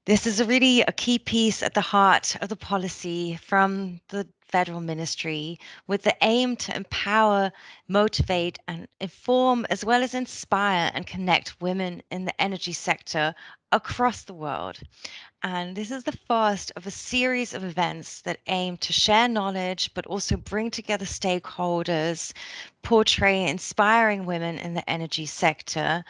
This is really a key piece at the heart of the policy from the federal ministry, with the aim to empower, motivate, and inform, as well as inspire and connect women in the energy sector across the world. And this is the first of a series of events that aim to share knowledge, but also bring together stakeholders, portray inspiring women in the energy sector,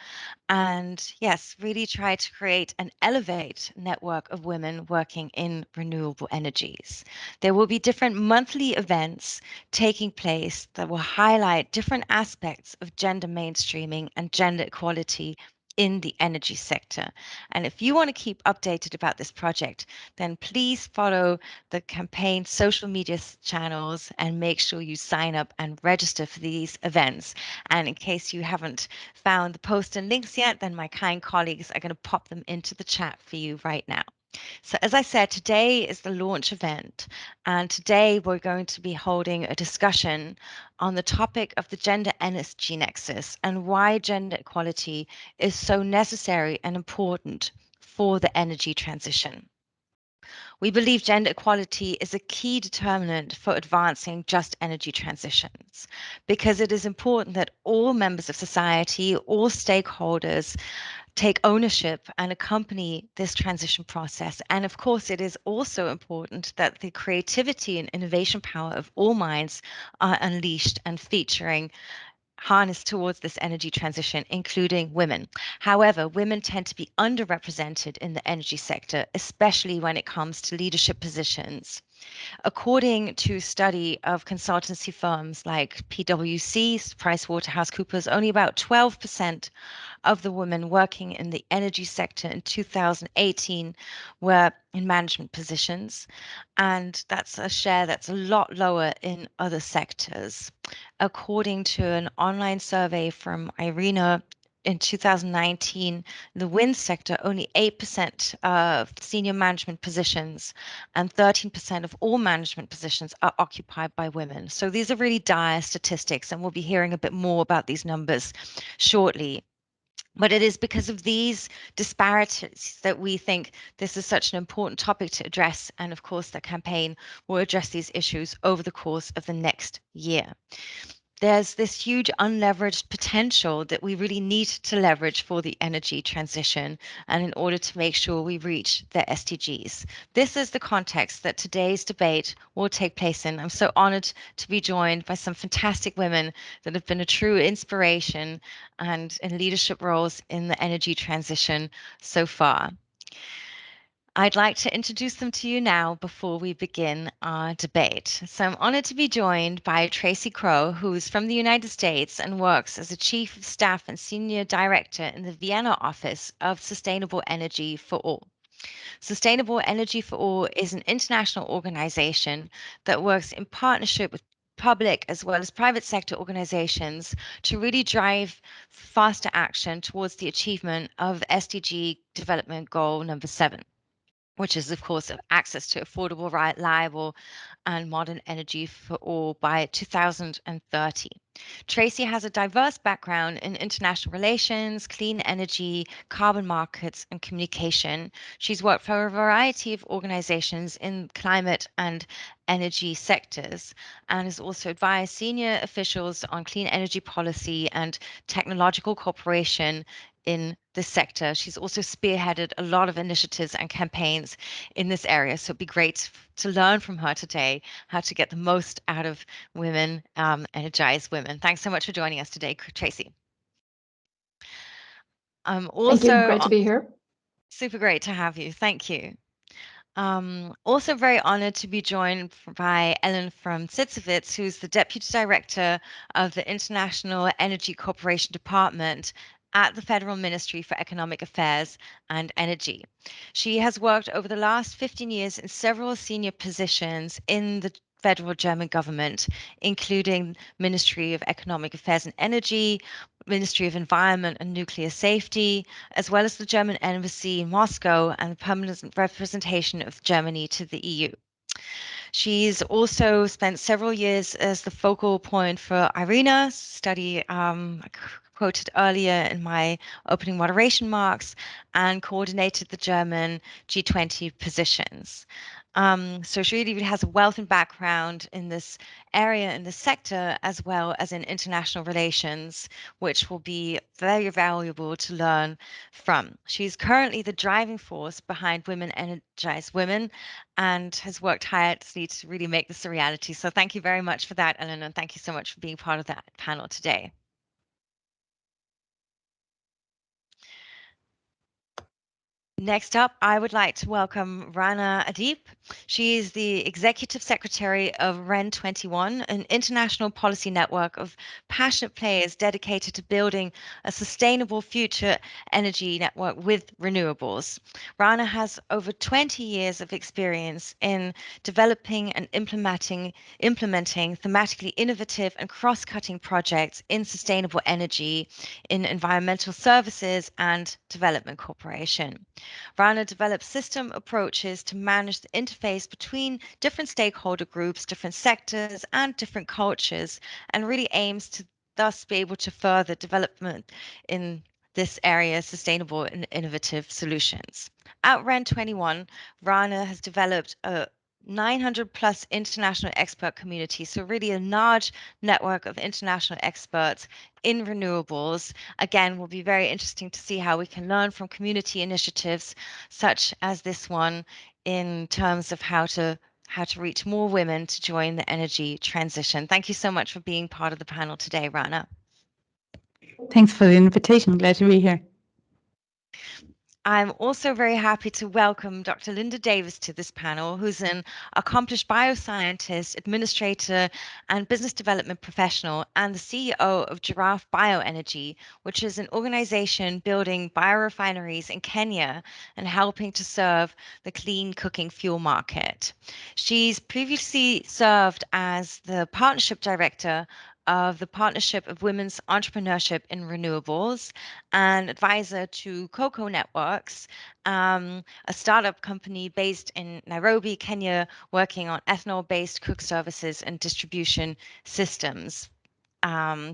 and yes, really try to create and elevate network of women working in renewable energies. There will be different monthly events taking place that will highlight different aspects of gender mainstreaming and gender equality in the energy sector. And if you want to keep updated about this project, then please follow the campaign social media channels and make sure you sign up and register for these events. And in case you haven't found the post and links yet, then my kind colleagues are going to pop them into the chat for you right now. So as I said, today is the launch event, and today we're going to be holding a discussion on the topic of the Gender-Energy Nexus and why gender equality is so necessary and important for the energy transition. We believe gender equality is a key determinant for advancing just energy transitions, because it is important that all members of society, all stakeholders, take ownership and accompany this transition process. And of course, it is also important that the creativity and innovation power of all minds are unleashed and featuring harnessed towards this energy transition, including women. However, women tend to be underrepresented in the energy sector, especially when it comes to leadership positions. According to a study of consultancy firms like PwC, PricewaterhouseCoopers, only about 12% of the women working in the energy sector in 2018 were in management positions, and that's a share that's a lot lower in other sectors. According to an online survey from IRENA in 2019, the wind sector, only 8% of senior management positions and 13% of all management positions are occupied by women. So these are really dire statistics, and we'll be hearing a bit more about these numbers shortly. But it is because of these disparities that we think this is such an important topic to address. And of course, the campaign will address these issues over the course of the next year. There's this huge unleveraged potential that we really need to leverage for the energy transition and in order to make sure we reach the SDGs. This is the context that today's debate will take place in. I'm so honored to be joined by some fantastic women that have been a true inspiration and in leadership roles in the energy transition so far. I'd like to introduce them to you now before we begin our debate. So I'm honored to be joined by Tracey Crowe, who's from the United States and works as a Chief of Staff and Senior Director in the Vienna office of Sustainable Energy for All. Sustainable Energy for All is an international organization that works in partnership with public as well as private sector organizations to really drive faster action towards the achievement of SDG Development Goal number 7, which is, of course, access to affordable, reliable, and modern energy for all by 2030. Tracey has a diverse background in international relations, clean energy, carbon markets, and communication. She's worked for a variety of organizations in climate and energy sectors and has also advised senior officials on clean energy policy and technological cooperation in this sector. She's also spearheaded a lot of initiatives and campaigns in this area. So it'd be great to learn from her today how to get the most out of women, Energize Women. Thanks so much for joining us today, Tracey. Thank you. Great to be here. Super great to have you. Thank you. Also very honored to be joined by Ellen from Zitzewitz, who's the Deputy Director of the International Energy Cooperation Department at the Federal Ministry for Economic Affairs and Energy. She has worked over the last 15 years in several senior positions in the federal German government, including Ministry of Economic Affairs and Energy, Ministry of Environment and Nuclear Safety, as well as the German Embassy in Moscow and the permanent representation of Germany to the EU. She's also spent several years as the focal point for IRENA's study quoted earlier in my opening moderation marks, and coordinated the German G20 positions. So she really has a wealth and background in this area, in this sector, as well as in international relations, which will be very valuable to learn from. She's currently the driving force behind Women Energize Women and has worked tirelessly to really make this a reality. So thank you very much for that, Ellen, and thank you so much for being part of that panel today. Next up, I would like to welcome Rana Adib. She is the Executive Secretary of REN21, an international policy network of passionate players dedicated to building a sustainable future energy network with renewables. Rana has over 20 years of experience in developing and implementing thematically innovative and cross-cutting projects in sustainable energy, in environmental services and development cooperation. Rana develops system approaches to manage the interface between different stakeholder groups, different sectors, and different cultures, and really aims to thus be able to further development in this area, sustainable and innovative solutions. At REN21, Rana has developed a 900 plus international expert community, so really a large network of international experts in renewables. Again, will be very interesting to see how we can learn from community initiatives such as this one in terms of how to reach more women to join the energy transition. Thank you so much for being part of the panel today, Rana. Thanks for the invitation. Glad to be here. I'm also very happy to welcome Dr. Linda Davis to this panel, who's an accomplished bioscientist, administrator, and business development professional, and the CEO of Giraffe Bioenergy, which is an organization building biorefineries in Kenya and helping to serve the clean cooking fuel market. She's previously served as the partnership director of the Partnership of Women's Entrepreneurship in Renewables, and advisor to Cocoa Networks, a startup company based in Nairobi, Kenya, working on ethanol-based cook services and distribution systems.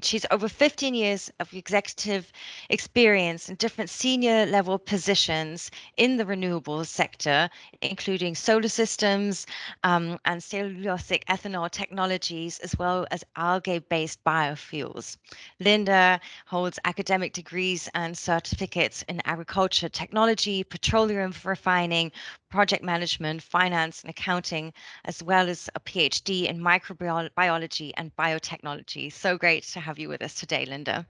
She's over 15 years of executive experience in different senior level positions in the renewables sector, including solar systems and cellulosic ethanol technologies, as well as algae-based biofuels. Linda holds academic degrees and certificates in agriculture technology, petroleum refining, project management, finance, and accounting, as well as a PhD in microbiology and biotechnology. So great to have you with us today, Linda.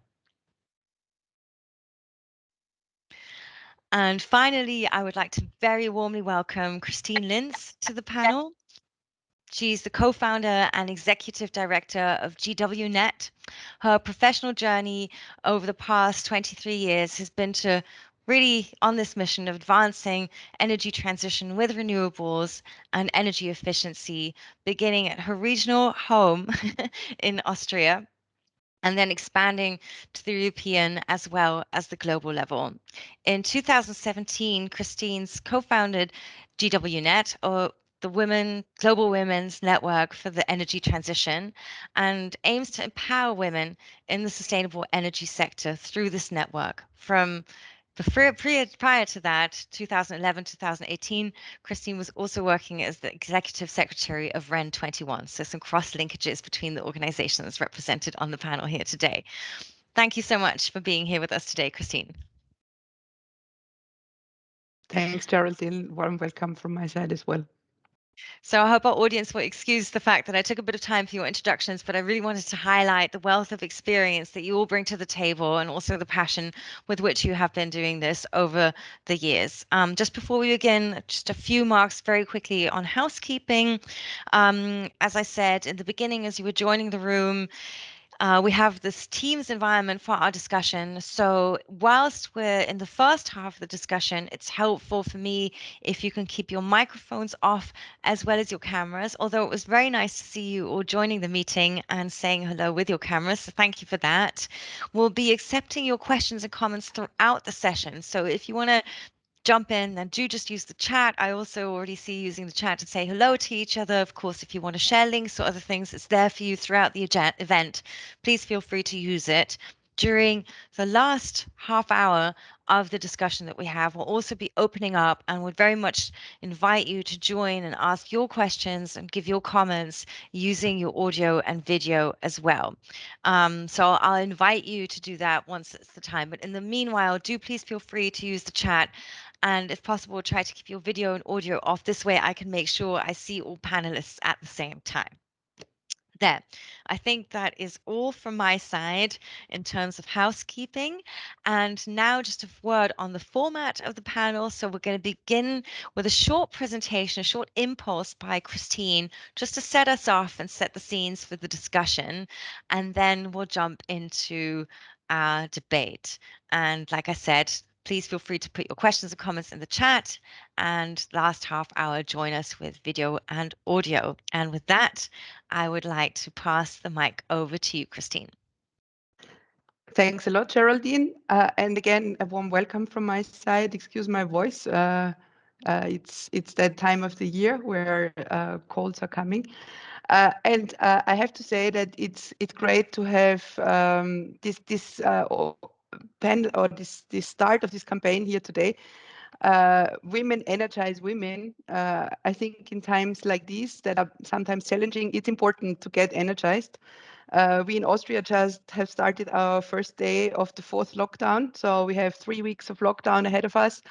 And finally, I would like to very warmly welcome Christine Linz to the panel. She's the co-founder and executive director of GWNET. Her professional journey over the past 23 years has been to really on this mission of advancing energy transition with renewables and energy efficiency, beginning at her regional home in Austria, and then expanding to the European as well as the global level. In 2017, Christine's co-founded GWNET, or the Global Women's Network for the Energy Transition, and aims to empower women in the sustainable energy sector through this network. From prior to that, 2011, 2018, Christine was also working as the executive secretary of REN21. So some cross linkages between the organizations represented on the panel here today. Thank you so much for being here with us today, Christine. Thanks, Geraldine. Warm welcome from my side as well. So I hope our audience will excuse the fact that I took a bit of time for your introductions, but I really wanted to highlight the wealth of experience that you all bring to the table and also the passion with which you have been doing this over the years. Just before we begin, just a few marks very quickly on housekeeping. As I said in the beginning, as you were joining the room, we have this Teams environment for our discussion. So whilst we're in the first half of the discussion, it's helpful for me if you can keep your microphones off as well as your cameras, although it was very nice to see you all joining the meeting and saying hello with your cameras. So thank you for that. We'll be accepting your questions and comments throughout the session. So if you want to jump in and do just use the chat. I also already see you using the chat to say hello to each other. Of course, if you want to share links or other things, it's there for you throughout the event. Please feel free to use it. During the last half hour of the discussion that we have, we'll also be opening up and would very much invite you to join and ask your questions and give your comments using your audio and video as well. So I'll invite you to do that once it's the time. But in the meanwhile, do please feel free to use the chat. And if possible, try to keep your video and audio off. This way I can make sure I see all panelists at the same time. There, I think that is all from my side in terms of housekeeping. And now just a word on the format of the panel. So we're going to begin with a short presentation, a short impulse by Christine, just to set us off and set the scenes for the discussion. And then we'll jump into our debate. And like I said, please feel free to put your questions and comments in the chat, and last half hour, join us with video and audio. And with that, I would like to pass the mic over to you, Christine. Thanks a lot, Geraldine. And again, a warm welcome from my side. Excuse my voice. It's that time of the year where colds are coming. And I have to say that it's great to have this panel or this start of this campaign here today. Women energize women. I think in times like these that are sometimes challenging, it's important to get energized. We in Austria just have started our first day of the 4th lockdown. So we have 3 weeks of lockdown ahead of us.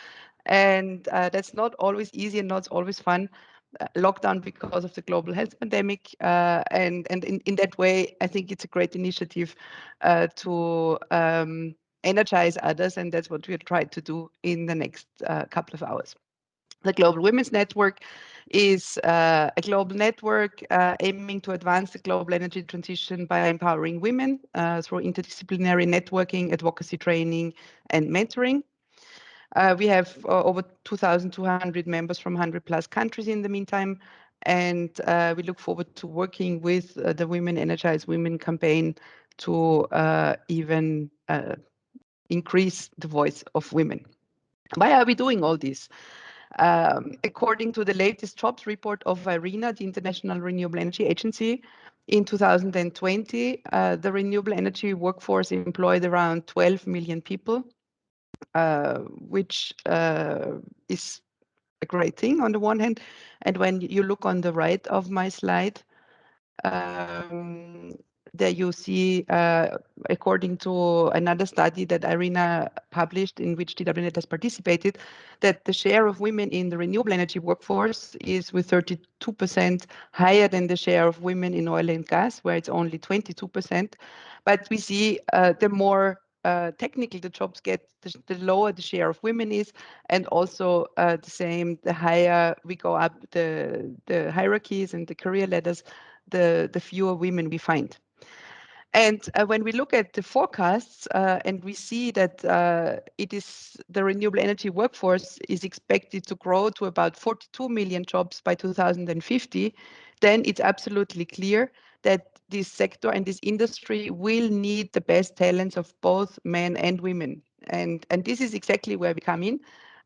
And that's not always easy and not always fun. Lockdown because of the global health pandemic. And in that way, I think it's a great initiative to energize others. And that's what we'll try to do in the next couple of hours. The Global Women's Network is a global network aiming to advance the global energy transition by empowering women through interdisciplinary networking, advocacy training, and mentoring. We have over 2,200 members from 100 plus countries in the meantime, and we look forward to working with the Women Energize Women campaign to even increase the voice of women. Why are we doing all this? According to the latest jobs report of IRENA, the International Renewable Energy Agency, in 2020, the renewable energy workforce employed around 12 million people, which is a great thing on the one hand. And when you look on the right of my slide, there you see, according to another study that IRENA published, in which GWNET has participated, that the share of women in the renewable energy workforce is with 32% higher than the share of women in oil and gas, where it's only 22%. But we see the more technical the jobs get, the lower the share of women is, and also the same, the higher we go up the hierarchies and the career ladders, the fewer women we find. And when we look at the forecasts and we see that it is the renewable energy workforce is expected to grow to about 42 million jobs by 2050, then it's absolutely clear that this sector and this industry will need the best talents of both men and women. And this is exactly where we come in,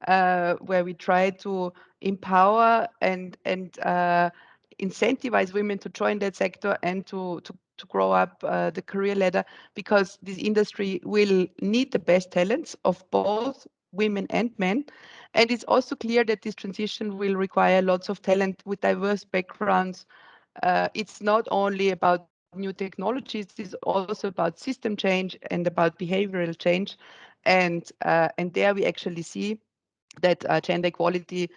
where we try to empower and incentivize women to join that sector and to grow up the career ladder, because this industry will need the best talents of both women and men. And it's also clear that this transition will require lots of talent with diverse backgrounds. It's not only about new technologies, it's also about system change and about behavioral change. And there we actually see that gender equality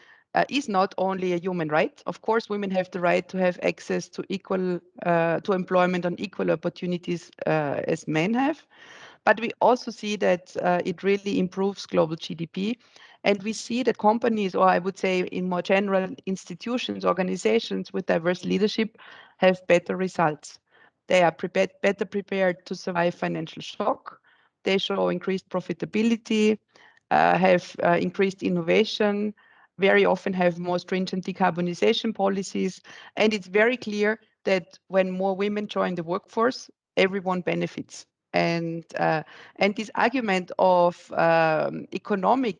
is not only a human right. Of course, women have the right to have access to equal to employment on equal opportunities as men have. But we also see that it really improves global GDP. And we see that companies, or I would say in more general, institutions, organizations with diverse leadership have better results. They are better prepared to survive financial shock. They show increased profitability, have increased innovation, very often have more stringent decarbonization policies. And it's very clear that when more women join the workforce, everyone benefits. And this argument of economic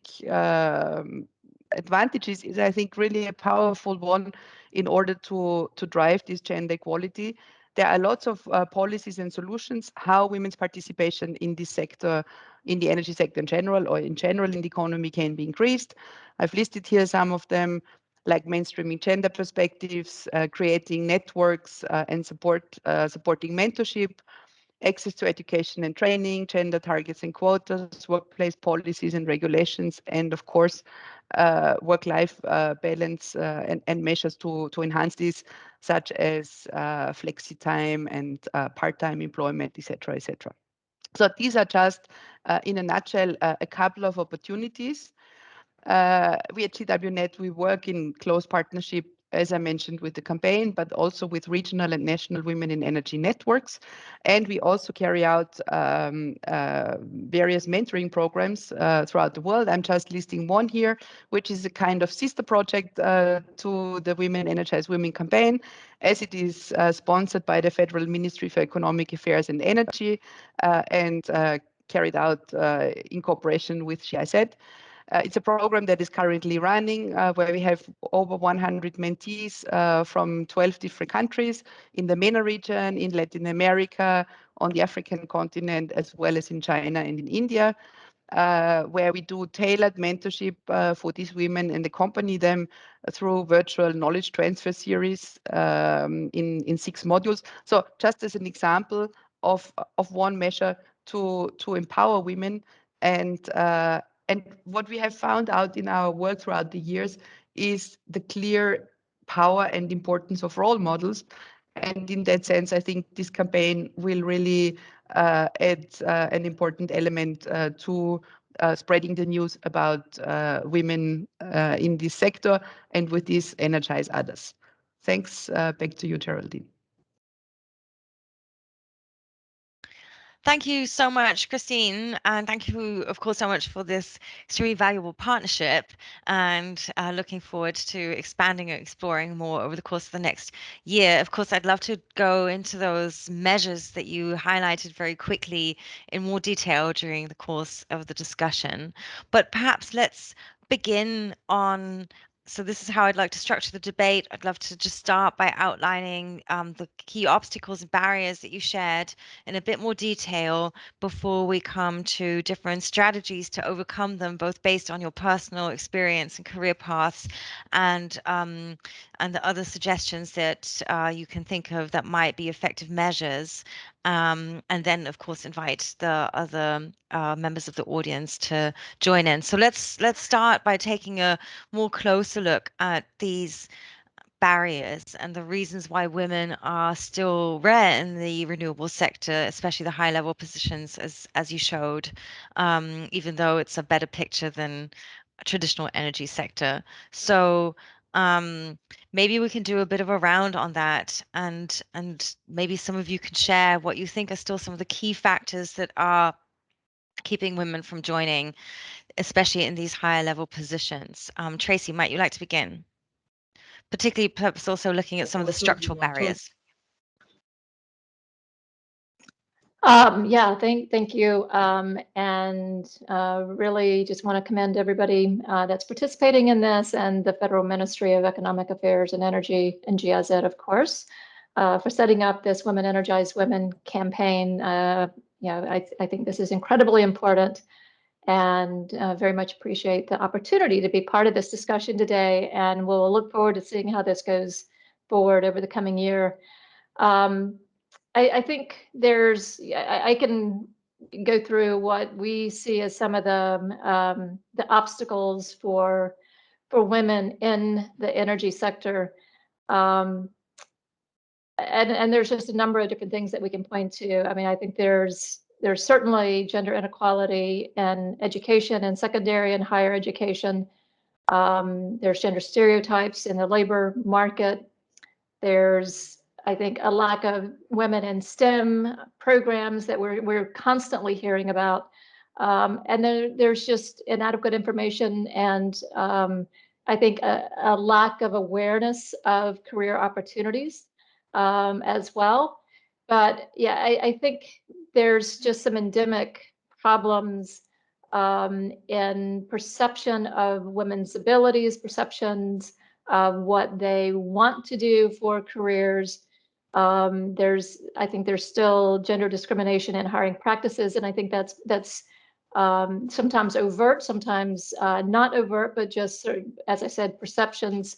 advantages is, I think, really a powerful one in order to drive this gender equality. There are lots of policies and solutions how women's participation in this sector, in the energy sector in general, or in general in the economy, can be increased. I've listed here some of them, like mainstreaming gender perspectives, creating networks and supporting mentorship, access to education and training, gender targets and quotas, workplace policies and regulations, and of course, work-life balance and measures to enhance this, such as flexi time and part-time employment, etc., etc. So these are just, in a nutshell, a couple of opportunities. We at GWNET, we work in close partnership, as I mentioned, with the campaign, but also with regional and national women in energy networks. And we also carry out various mentoring programs throughout the world. I'm just listing one here, which is a kind of sister project to the Women Energize Women campaign, as it is sponsored by the Federal Ministry for Economic Affairs and Energy and carried out in cooperation with GIZ. It's a program that is currently running where we have over 100 mentees from 12 different countries in the MENA region, in Latin America, on the African continent, as well as in China and in India, where we do tailored mentorship for these women and accompany them through virtual knowledge transfer series in 6 modules. So just as an example of one measure to empower women. And what we have found out in our work throughout the years is the clear power and importance of role models. And in that sense, I think this campaign will really add an important element to spreading the news about women in this sector, and with this, energize others. Thanks. Back to you, Geraldine. Thank you so much, Christine, and thank you, of course, so much for this extremely valuable partnership, and looking forward to expanding and exploring more over the course of the next year. Of course, I'd love to go into those measures that you highlighted very quickly in more detail during the course of the discussion, but perhaps let's begin on. So this is how I'd like to structure the debate. I'd love to just start by outlining the key obstacles and barriers that you shared in a bit more detail before we come to different strategies to overcome them, both based on your personal experience and career paths, and the other suggestions that you can think of that might be effective measures. And then, of course, invite the other members of the audience to join in. So let's start by taking a more closer look at these barriers and the reasons why women are still rare in the renewable sector, especially the high level positions, as you showed, even though it's a better picture than a traditional energy sector. So maybe we can do a bit of a round on that, and maybe some of you can share what you think are still some of the key factors that are keeping women from joining, especially in these higher level positions. Tracey, might you like to begin? Particularly perhaps also looking at some of the structural barriers. Yeah, thank you. And really just want to commend everybody that's participating in this, and the Federal Ministry of Economic Affairs and Energy, and GIZ, of course, for setting up this Women Energize Women campaign. I think this is incredibly important, and very much appreciate the opportunity to be part of this discussion today. And we'll look forward to seeing how this goes forward over the coming year. I think I can go through what we see as some of the obstacles for women in the energy sector. And there's just a number of different things that we can point to. I mean, I think there's certainly gender inequality in education and secondary and higher education. There's gender stereotypes in the labor market. There's, I think, a lack of women in STEM programs that we're constantly hearing about. And then there's just inadequate information, and I think a lack of awareness of career opportunities as well. But yeah, I think there's just some endemic problems in perception of women's abilities, perceptions of what they want to do for careers. I think there's still gender discrimination in hiring practices, and I think that's sometimes overt, sometimes not overt, but just sort of, as I said, perceptions,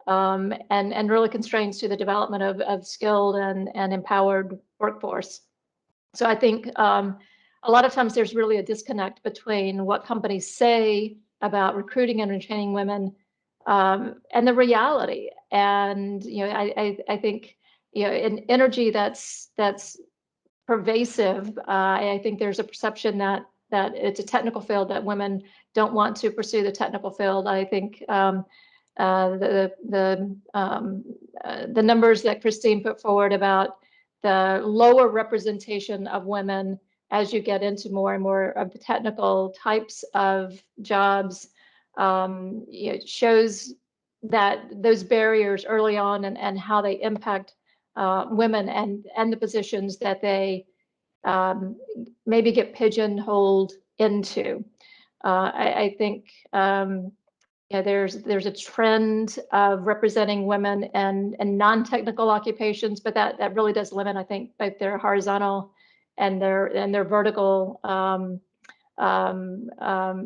and really constraints to the development of skilled and empowered workforce. So I think a lot of times there's really a disconnect between what companies say about recruiting and retaining women and the reality. And I think in energy that's pervasive. I think there's a perception that it's a technical field, that women don't want to pursue the technical field. I think the numbers that Christine put forward about the lower representation of women as you get into more and more of the technical types of jobs, shows that those barriers early on and how they impact women and the positions that they maybe get pigeonholed into. I think there's a trend of representing women and non-technical occupations, but that really does limit, I think, both their horizontal and their vertical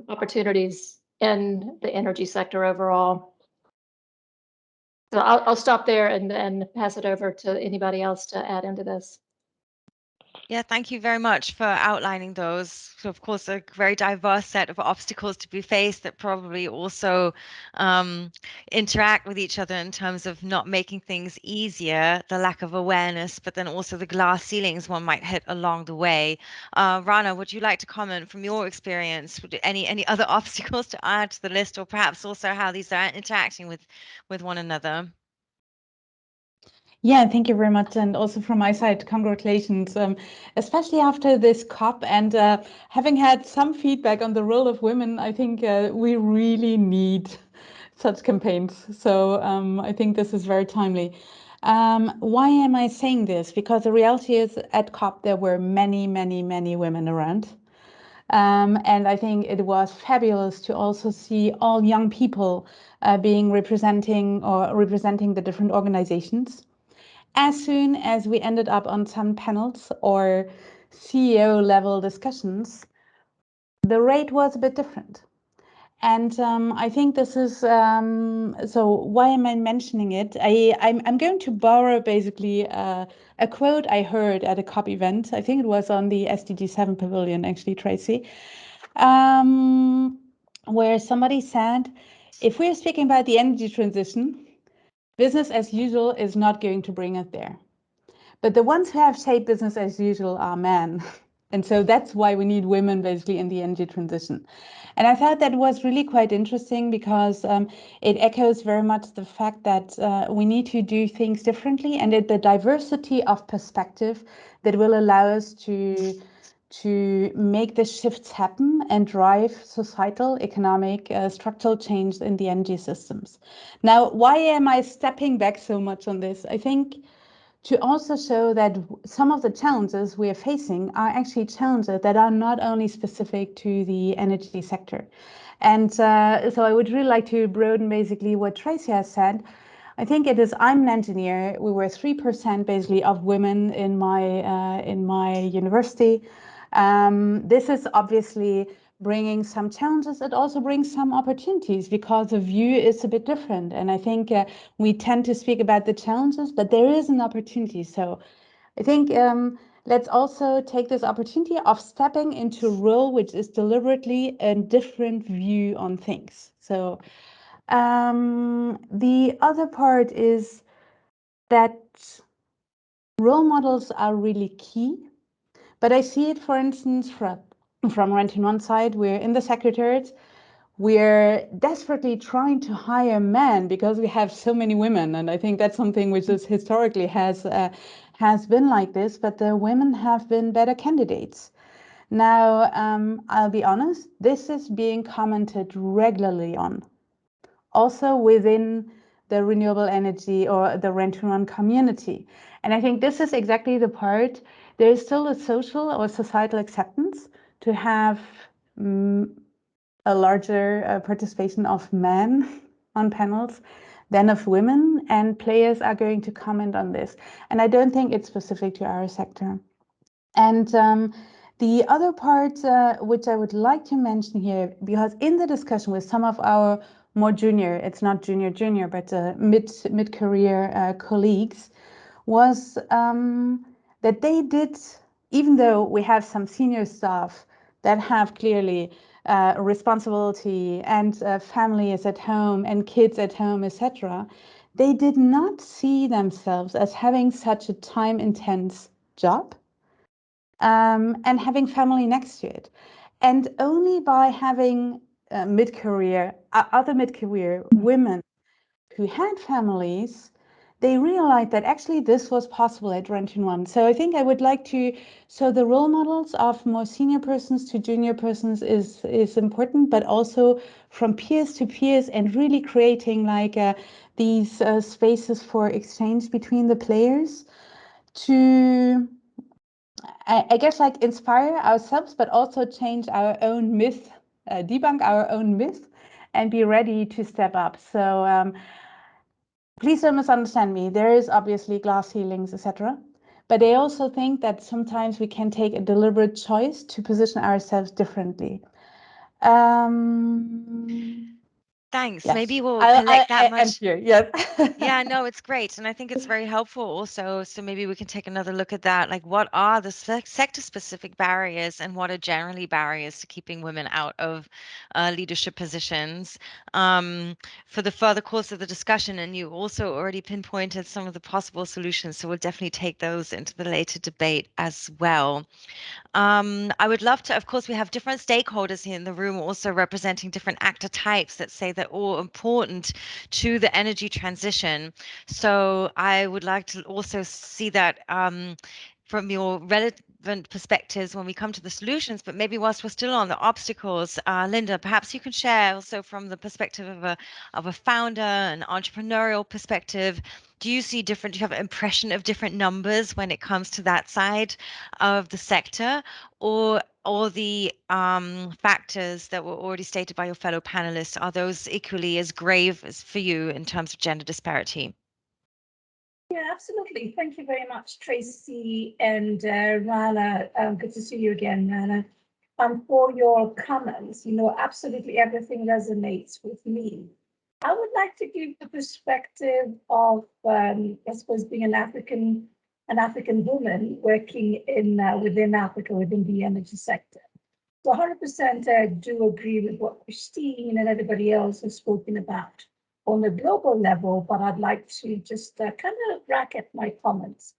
opportunities in the energy sector overall. So I'll stop there and pass it over to anybody else to add into this. Yeah, thank you very much for outlining those. So, of course, a very diverse set of obstacles to be faced that probably also interact with each other in terms of not making things easier, the lack of awareness, but then also the glass ceilings one might hit along the way. Rana, would you like to comment from your experience? Any other obstacles to add to the list, or perhaps also how these are interacting with one another? Yeah, thank you very much. And also from my side, congratulations, especially after this COP and having had some feedback on the role of women, I think we really need such campaigns. So I think this is very timely. Why am I saying this? Because the reality is at COP, there were many, many, many women around. And I think it was fabulous to also see all young people representing the different organizations. As soon as we ended up on some panels or CEO level discussions, the rate was a bit different. And I think this is, so why am I mentioning it? I'm going to borrow basically a quote I heard at a COP event. I think it was on the SDG 7 pavilion, actually, Tracey, where somebody said, if we're speaking about the energy transition, business as usual is not going to bring us there. But the ones who have shaped business as usual are men. And so that's why we need women basically in the energy transition. And I thought that was really quite interesting because it echoes very much the fact that we need to do things differently, and the diversity of perspective that will allow us to make the shifts happen and drive societal, economic, structural change in the energy systems. Now, why am I stepping back so much on this? I think to also show that some of the challenges we are facing are actually challenges that are not only specific to the energy sector. And so I would really like to broaden basically what Tracey has said. I think it is, I'm an engineer. We were 3% basically of women in my university. This is obviously bringing some challenges. It also brings some opportunities because the view is a bit different. And I think we tend to speak about the challenges, but there is an opportunity. So I think let's also take this opportunity of stepping into a role which is deliberately a different view on things. So the other part is that role models are really key. But I see it, for instance, from renting one side, we're in the secretariat, we're desperately trying to hire men because we have so many women. And I think that's something which is historically has been like this, but the women have been better candidates. Now, I'll be honest, this is being commented regularly on. Also within the renewable energy or the rent-to-run community. And I think this is exactly the part. There is still a social or societal acceptance to have a larger participation of men on panels than of women, and players are going to comment on this. And I don't think it's specific to our sector. And the other part which I would like to mention here, because in the discussion with some of our more junior, it's not junior, but mid-career colleagues, was that they did, even though we have some senior staff that have clearly responsibility and families at home and kids at home, etc., they did not see themselves as having such a time-intense job and having family next to it. And only by having other mid-career women who had families, they realized that actually this was possible at Rent-to-One. So I think I would like to, so the role models of more senior persons to junior persons is important, but also from peers to peers and really creating like these spaces for exchange between the players to, I guess, like inspire ourselves, but also change our own myth, debunk our own myth, and be ready to step up. So please don't misunderstand me. There is obviously glass ceilings, etc. But I also think that sometimes we can take a deliberate choice to position ourselves differently. Thanks. Yes. Maybe we'll collect that much. And here, yes. Yeah, no, it's great. And I think it's very helpful also. So maybe we can take another look at that. Like, what are the sector-specific barriers and what are generally barriers to keeping women out of leadership positions for the further course of the discussion? And you also already pinpointed some of the possible solutions. So we'll definitely take those into the later debate as well. I would love to, of course, we have different stakeholders here in the room also representing different actor types that say they're all important to the energy transition. So I would like to also see that from your relevant perspectives when we come to the solutions, but maybe whilst we're still on the obstacles, Linda, perhaps you can share also from the perspective of a founder, an entrepreneurial perspective. Do you see different, do you have an impression of different numbers when it comes to that side of the sector, or the factors that were already stated by your fellow panelists, are those equally as grave as for you in terms of gender disparity? Yeah, absolutely. Thank you very much, Tracey and Rana. Good to see you again, Rana. For your comments, absolutely everything resonates with me. I would like to give the perspective of, I suppose, being an African woman working within Africa, within the energy sector. So 100% I do agree with what Christine and everybody else has spoken about on the global level, but I'd like to just kind of bracket my comments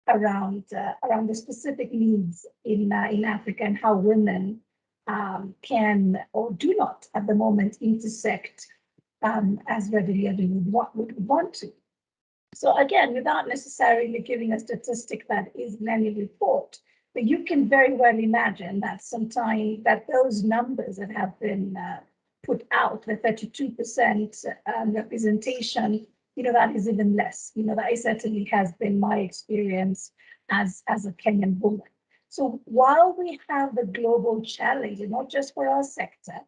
around the specific needs in Africa and how women can or do not at the moment intersect as readily as we would want to. So again, without necessarily giving a statistic that is in any report, but you can very well imagine that sometimes that those numbers that have been put out, the 32% representation, that is even less. That certainly has been my experience as a Kenyan woman. So while we have the global challenge, and not just for our sector,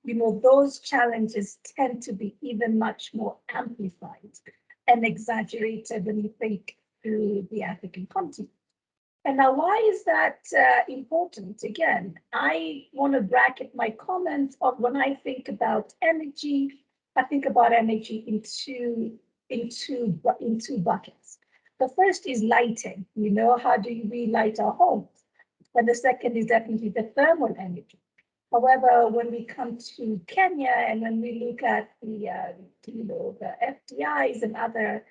those challenges tend to be even much more amplified and exaggerated when you think through the African continent. And now, why is that important? Again, I want to bracket my comment of when I think about energy, I think about energy in two buckets. The first is lighting. How do we light our homes? And the second is definitely the thermal energy. However, when we come to Kenya and when we look at the FDIs and other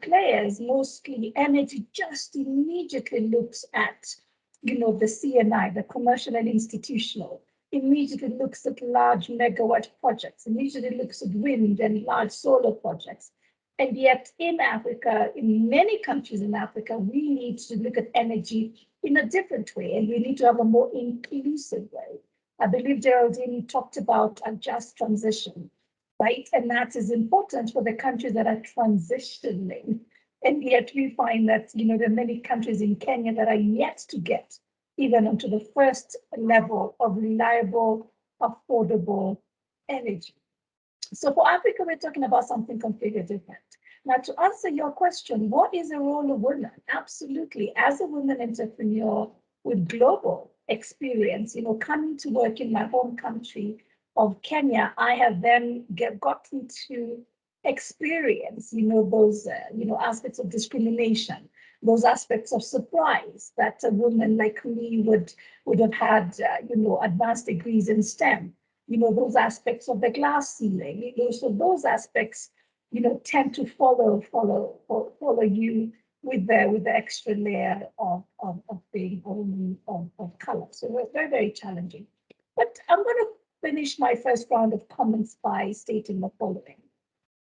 players, mostly energy just immediately looks at, the CNI, the commercial and institutional, immediately looks at large megawatt projects, immediately looks at wind and large solar projects. And yet in Africa, in many countries in Africa, we need to look at energy in a different way, and we need to have a more inclusive way. I believe Geraldine talked about a just transition right? And that is important for the countries that are transitioning. And yet we find that, there are many countries in Kenya that are yet to get even onto the first level of reliable, affordable energy. So for Africa, we're talking about something completely different. Now, to answer your question, what is the role of women? Absolutely. As a woman entrepreneur with global experience, coming to work in my home country of Kenya, I have then gotten to experience, those, aspects of discrimination, those aspects of surprise that a woman like me would have had, advanced degrees in STEM, those aspects of the glass ceiling, so those aspects, tend to follow you with the extra layer of being a woman of color. So it's very, very challenging. But I'm going to finish my first round of comments by stating the following.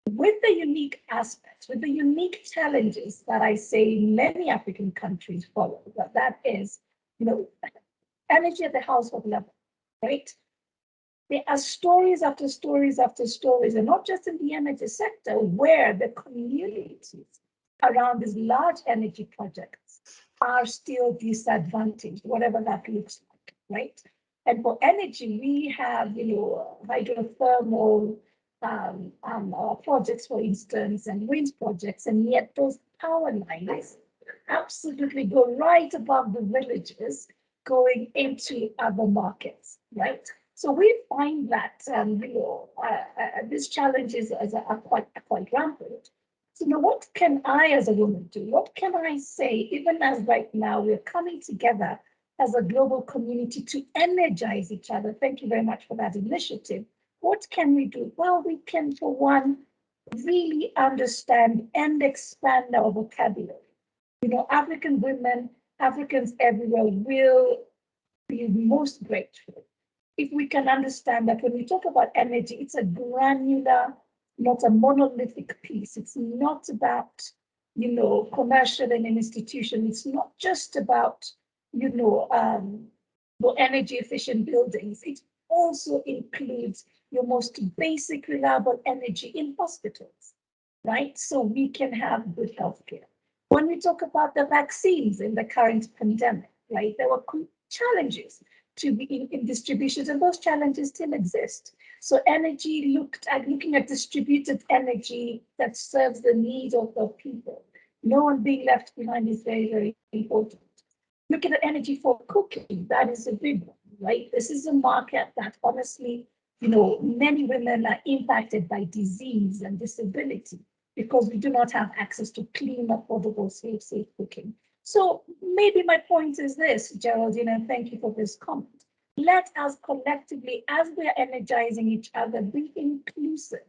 With the unique aspects, with the unique challenges that I say many African countries follow, that is, energy at the household level, right? There are stories after stories after stories, and not just in the energy sector, where the communities around these large energy projects are still disadvantaged, whatever that looks like, right? And for energy, we have, hydrothermal projects, for instance, and wind projects, and yet those power lines absolutely go right above the villages going into other markets, right? So we find that these challenges are quite rampant. So now what can I as a woman do? What can I say, even as right now we're coming together as a global community to energize each other? Thank you very much for that initiative. What can we do? Well, we can, for one, really understand and expand our vocabulary. African women, Africans everywhere will be most grateful if we can understand that when we talk about energy, it's a granular, not a monolithic piece. It's not about, commercial and an institution. It's not just about, energy efficient buildings. It also includes your most basic reliable energy in hospitals, right? So we can have good healthcare. When we talk about the vaccines in the current pandemic, right, there were challenges to be in distributions, and those challenges still exist. So looking at distributed energy that serves the needs of the people, no one being left behind, is very, very important. Looking at energy for cooking, that is a big one, right? This is a market that honestly, many women are impacted by disease and disability because we do not have access to clean, affordable, safe cooking. So maybe my point is this, Geraldine, and thank you for this comment. Let us collectively, as we are energizing each other, be inclusive,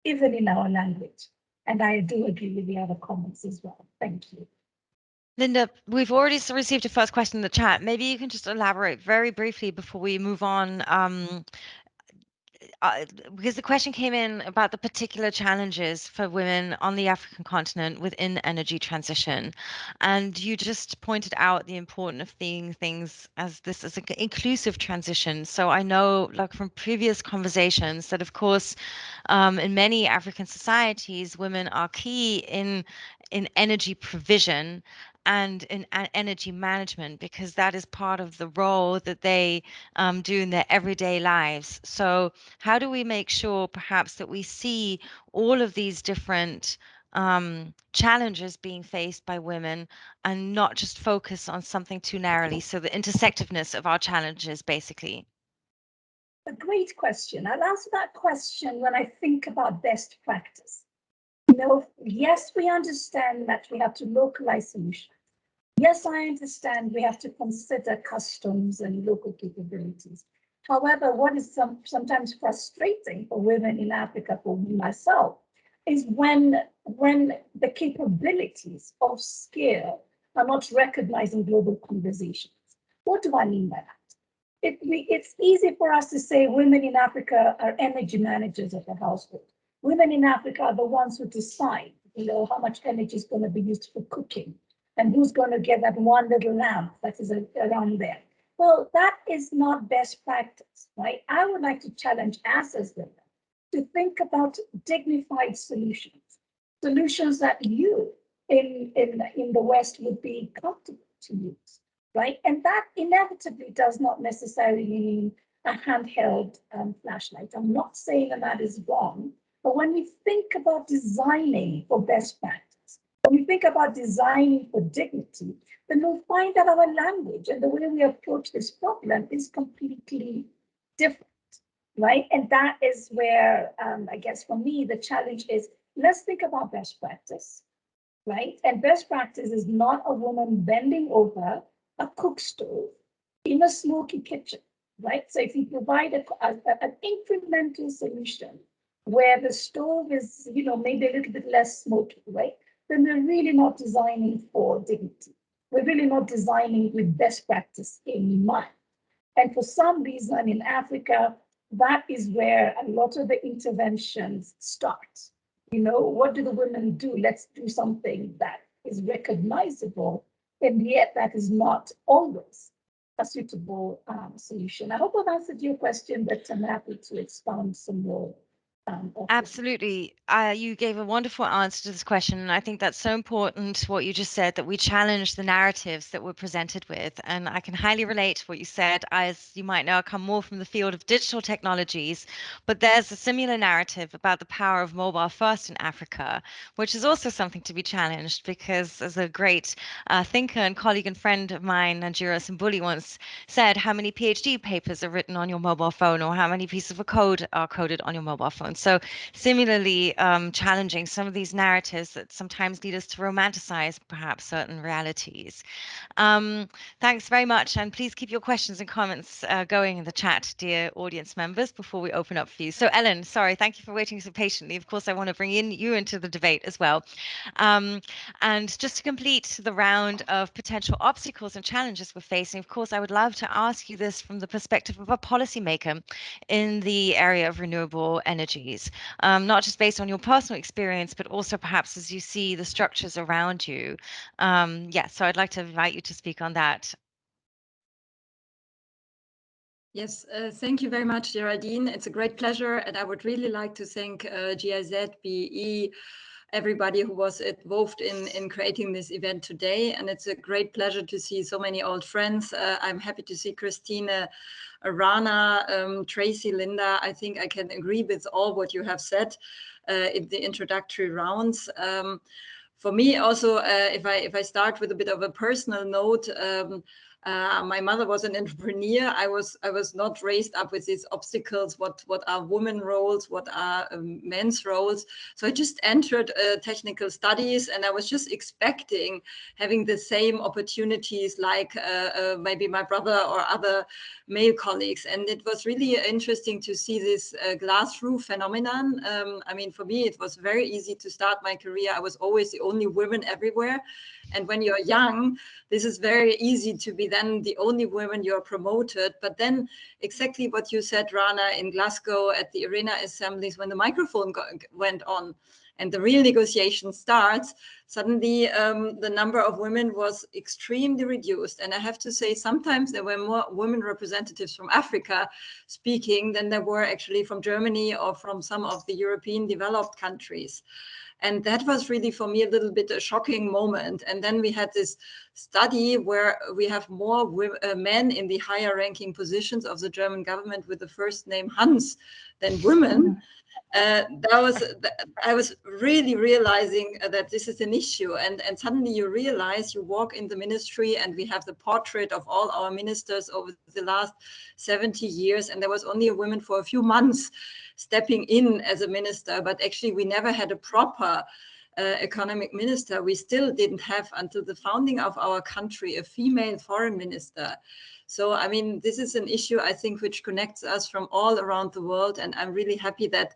even in our language. And I do agree with the other comments as well. Thank you. Linda, we've already received a first question in the chat. Maybe you can just elaborate very briefly before we move on. Because the question came in about the particular challenges for women on the African continent within energy transition. And you just pointed out the importance of seeing things as this as an inclusive transition. So I know, like from previous conversations, that of course, in many African societies, women are key in energy provision and in energy management, because that is part of the role that they do in their everyday lives. So how do we make sure perhaps that we see all of these different challenges being faced by women and not just focus on something too narrowly? So the intersectiveness of our challenges, basically. A great question. I'll answer that question when I think about best practice. Yes, we understand that we have to localize solutions. Yes, I understand we have to consider customs and local capabilities. However, what is sometimes frustrating for women in Africa, for me myself, is when the capabilities of skill are not recognized in global conversations. What do I mean by that? It's easy for us to say women in Africa are energy managers of the household. Women in Africa are the ones who decide, how much energy is going to be used for cooking and who's going to get that one little lamp that is around there. Well, that is not best practice, right? I would like to challenge us as women to think about dignified solutions that you in the West would be comfortable to use, right? And that inevitably does not necessarily mean a handheld flashlight. I'm not saying that is wrong, but when we think about designing for best practice, when we think about designing for dignity, then we'll find that our language and the way we approach this problem is completely different, right? And that is where, I guess for me, the challenge is, let's think about best practice, right? And best practice is not a woman bending over a cook stove in a smoky kitchen, right? So if you provide an incremental solution where the stove is, maybe a little bit less smoky, right? Then we're really not designing for dignity. We're really not designing with best practice in mind. And for some reason in Africa, that is where a lot of the interventions start. What do the women do? Let's do something that is recognizable, and yet that is not always a suitable solution. I hope I've answered your question, but I'm happy to expand some more. Absolutely. You gave a wonderful answer to this question. And I think that's so important, what you just said, that we challenge the narratives that we're presented with. And I can highly relate to what you said. As you might know, I come more from the field of digital technologies, but there's a similar narrative about the power of mobile first in Africa, which is also something to be challenged, because as a great thinker and colleague and friend of mine, Najira Simbuli, once said, how many PhD papers are written on your mobile phone, or how many pieces of code are coded on your mobile phone? So similarly, challenging some of these narratives that sometimes lead us to romanticize perhaps certain realities. Thanks very much, and please keep your questions and comments going in the chat, dear audience members, before we open up for you. So Ellen, sorry, thank you for waiting so patiently. Of course, I want to bring you into the debate as well. And just to complete the round of potential obstacles and challenges we're facing, of course, I would love to ask you this from the perspective of a policymaker in the area of renewable energies, not just based on your personal experience, but also perhaps as you see the structures around you. So I'd like to invite you to speak on that. Yes, thank you very much, Geraldine. It's a great pleasure, and I would really like to thank GIZ, BE, everybody who was involved in creating this event today. And it's a great pleasure to see so many old friends. I'm happy to see Christine, Rana, Tracey, Linda. I think I can agree with all what you have said in the introductory rounds. For me also, if I start with a bit of a personal note, my mother was an entrepreneur. I was not raised up with these obstacles. What are women roles? What are men's roles? So I just entered technical studies, and I was just expecting having the same opportunities like maybe my brother or other male colleagues. And it was really interesting to see this glass roof phenomenon. I mean, for me, it was very easy to start my career. I was always the only woman everywhere. And when you're young, this is very easy to be then the only woman you're promoted. But then exactly what you said, Rana, in Glasgow at the arena assemblies, when the microphone went on and the real negotiation starts, suddenly the number of women was extremely reduced. And I have to say, sometimes there were more women representatives from Africa speaking than there were actually from Germany or from some of the European developed countries. And that was really, for me, a little bit a shocking moment. And then we had this study where we have more men in the higher ranking positions of the German government with the first name Hans than women. I was really realizing that this is an issue. And suddenly you realize, you walk in the ministry and we have the portrait of all our ministers over the last 70 years. And there was only a woman for a few months stepping in as a minister, but actually we never had a proper economic minister. We still didn't have, until the founding of our country, a female foreign minister. So, I mean, this is an issue, I think, which connects us from all around the world. And I'm really happy that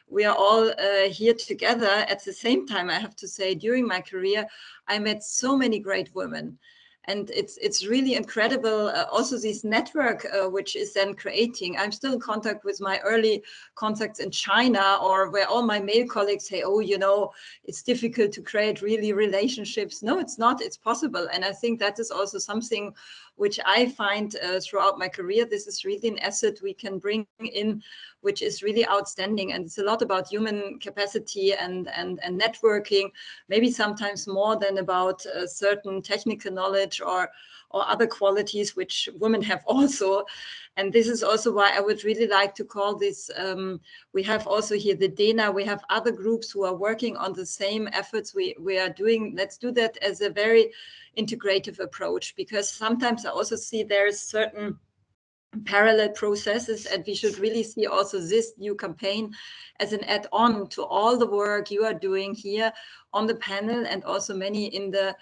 we are all here together. At the same time, I have to say, during my career, I met so many great women. And it's really incredible. Also, this network which is then creating. I'm still in contact with my early contacts in China, or where all my male colleagues say, "Oh, you know, it's difficult to create really relationships." No, it's not. It's possible, and I think that is also something which I find throughout my career. This is really an asset we can bring in, which is really outstanding. And it's a lot about human capacity and networking, maybe sometimes more than about certain technical knowledge or other qualities which women have also. And this is also why I would really like to call this, we have also here the DENA, we have other groups who are working on the same efforts we are doing. Let's do that as a very integrative approach, because sometimes I also see there's certain parallel processes, and we should really see also this new campaign as an add-on to all the work you are doing here on the panel, and also many in the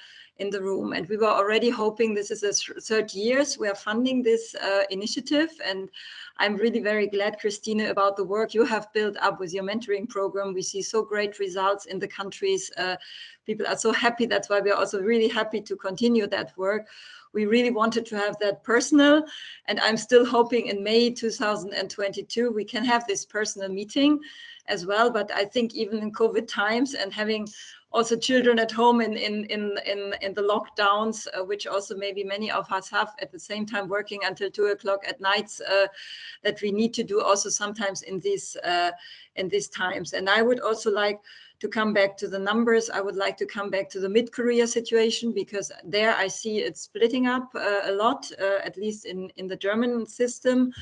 room. And we were already hoping, this is the third years we are funding this initiative, and I'm really very glad, Christine, about the work you have built up with your mentoring program. We see so great results in the countries. People are so happy. That's why we are also really happy to continue that work. We really wanted to have that personal, and I'm still hoping in May 2022 we can have this personal meeting as well. But I think even in COVID times, and having also children at home in the lockdowns, which also maybe many of us have at the same time, working until 2 o'clock at nights, that we need to do also sometimes in these times. And I would also like to come back to the numbers. I would like to come back to the mid-career situation, because there I see it splitting up a lot, at least in the German system.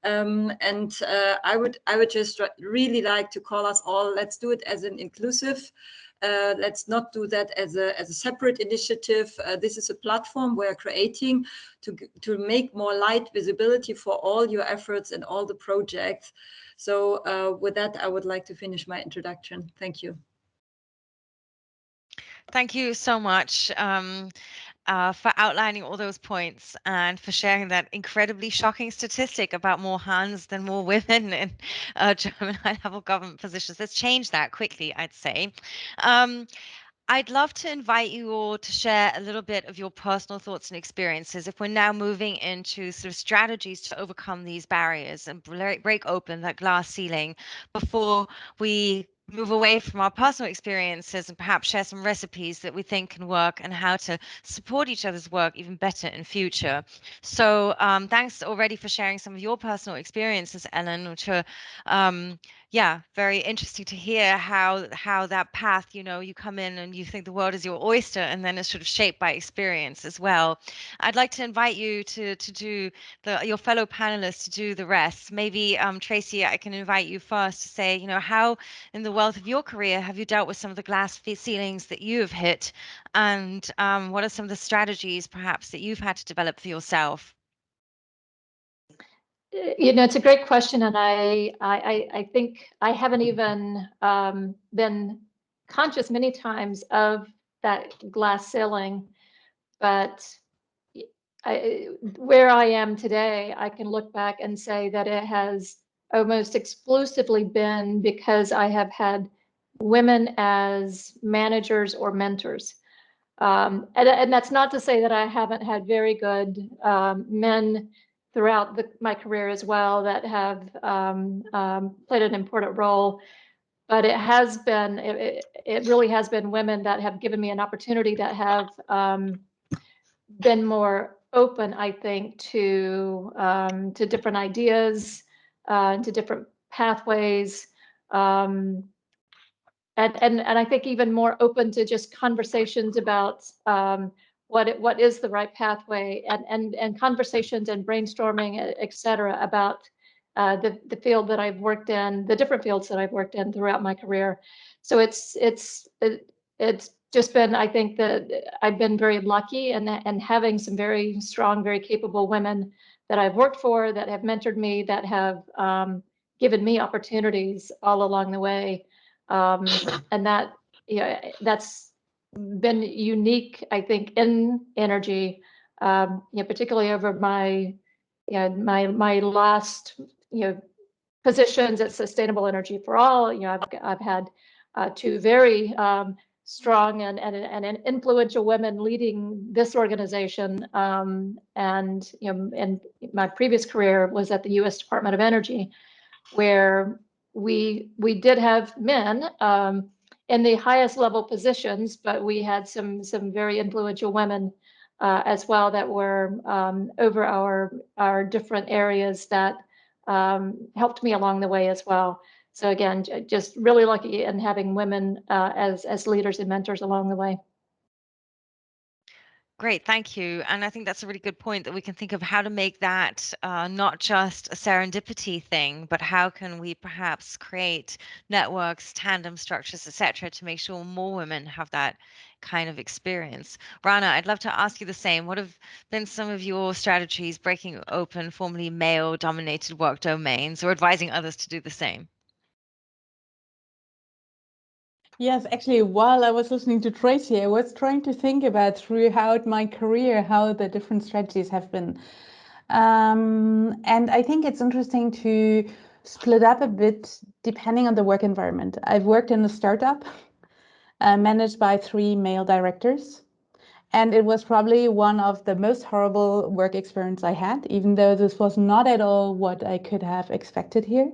I would just really like to call us all, let's do it as an inclusive. Let's not do that as a separate initiative. This is a platform we're creating to make more light visibility for all your efforts and all the projects. So with that, I would like to finish my introduction. Thank you. Thank you so much for outlining all those points and for sharing that incredibly shocking statistic about more hands than more women in German high-level government positions. Let's change that quickly, I'd say. I'd love to invite you all to share a little bit of your personal thoughts and experiences if we're now moving into sort of strategies to overcome these barriers and break open that glass ceiling before we move away from our personal experiences and perhaps share some recipes that we think can work and how to support each other's work even better in future. So thanks already for sharing some of your personal experiences, Ellen, which are yeah, very interesting to hear how that path, you know, you come in and you think the world is your oyster, and then it's sort of shaped by experience as well. I'd like to invite you to do your fellow panelists to do the rest. Maybe Tracey, I can invite you first to say, you know, how in the wealth of your career have you dealt with some of the glass ceilings that you have hit, and what are some of the strategies perhaps that you've had to develop for yourself? You know, it's a great question, and I think I haven't even been conscious many times of that glass ceiling, but where I am today, I can look back and say that it has almost exclusively been because I have had women as managers or mentors. And that's not to say that I haven't had very good men throughout my career as well that have played an important role. But it has been, it really has been women that have given me an opportunity, that have been more open, I think, to different ideas, to different pathways. And I think even more open to just conversations about what is the right pathway, and conversations and brainstorming, et cetera, about the field that I've worked in, the different fields that I've worked in throughout my career. So it's just been, I think that I've been very lucky, and having some very strong, very capable women that I've worked for, that have mentored me, that have given me opportunities all along the way. And that, that's been unique, I think, in energy, particularly over my last, positions at Sustainable Energy for All. I've had two very strong and influential women leading this organization. And and my previous career was at the U.S. Department of Energy, where we did have men in the highest level positions, but we had some very influential women as well that were over our different areas that helped me along the way as well. So again, just really lucky in having women as leaders and mentors along the way. Great, thank you. And I think that's a really good point, that we can think of how to make that not just a serendipity thing, but how can we perhaps create networks, tandem structures, etc., to make sure more women have that kind of experience. Rana, I'd love to ask you the same. What have been some of your strategies breaking open formerly male-dominated work domains, or advising others to do the same? Yes, actually, while I was listening to Tracey, I was trying to think about throughout my career how the different strategies have been. And I think it's interesting to split up a bit depending on the work environment. I've worked in a startup managed by 3 male directors. And it was probably one of the most horrible work experience I had, even though this was not at all what I could have expected here,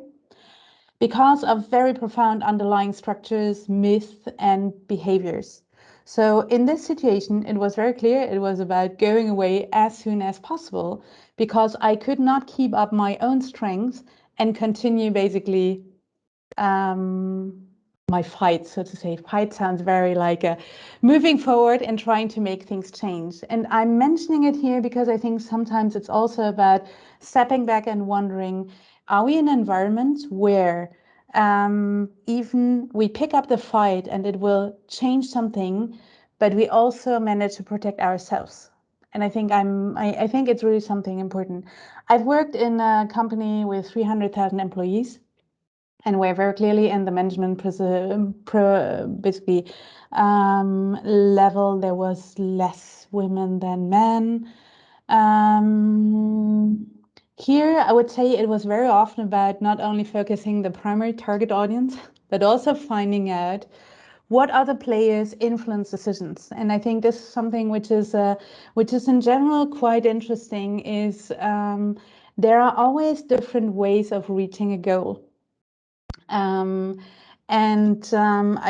because of very profound underlying structures, myths, and behaviors. So in this situation, it was very clear it was about going away as soon as possible, because I could not keep up my own strengths and continue basically my fight, so to say. Fight sounds very like moving forward and trying to make things change. And I'm mentioning it here because I think sometimes it's also about stepping back and wondering, are we in an environment where even we pick up the fight and it will change something, but we also manage to protect ourselves? And I think I think it's really something important. I've worked in a company with 300,000 employees, and we're very clearly in the management basically level. There was less women than men. Here, I would say it was very often about not only focusing the primary target audience, but also finding out what other players influence decisions. And I think this is something which is in general quite interesting, is there are always different ways of reaching a goal. I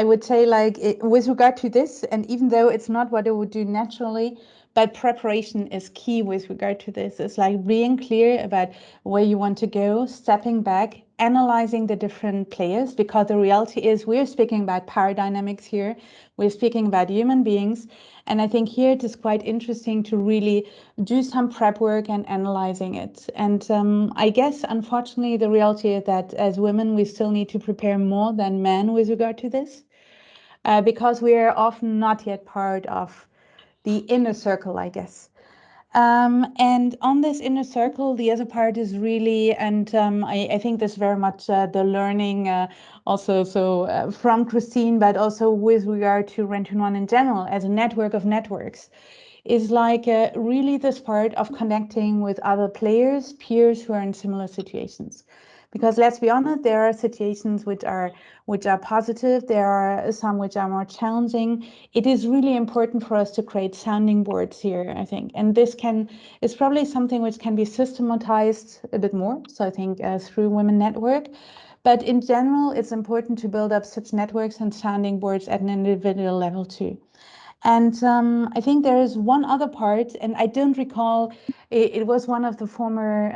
would say, like, with regard to this, and even though it's not what I would do naturally, but preparation is key with regard to this. It's like being clear about where you want to go, stepping back, analyzing the different players, because the reality is we're speaking about power dynamics here. We're speaking about human beings. And I think here it is quite interesting to really do some prep work and analyzing it. And I guess, unfortunately, the reality is that as women, we still need to prepare more than men with regard to this, because we are often not yet part of the inner circle, I guess. And on this inner circle, the other part is really, and I think this very much the learning also from Christine, but also with regard to Rent One in general as a network of networks, is like really this part of connecting with other players, peers who are in similar situations. Because let's be honest, there are situations which are positive, there are some which are more challenging. It is really important for us to create sounding boards here, I think. And this is probably something which can be systematized a bit more. So I think through Women Network. But in general, it's important to build up such networks and sounding boards at an individual level too. And I think there is one other part, and I don't recall, it was one of the former,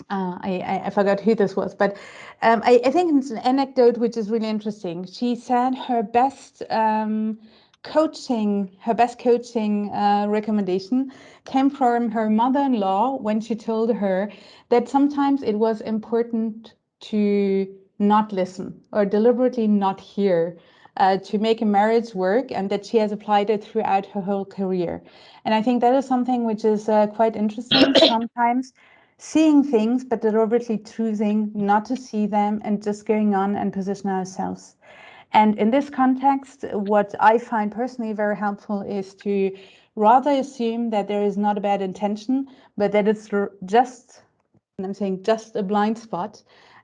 I forgot who this was, but I think it's an anecdote which is really interesting. She said her best coaching recommendation came from her mother-in-law, when she told her that sometimes it was important to not listen or deliberately not hear to make a marriage work, and that she has applied it throughout her whole career. And I think that is something which is quite interesting. Sometimes seeing things, but deliberately choosing not to see them and just going on and position ourselves. And in this context, what I find personally very helpful is to rather assume that there is not a bad intention, but that it's just, and I'm saying just a blind spot,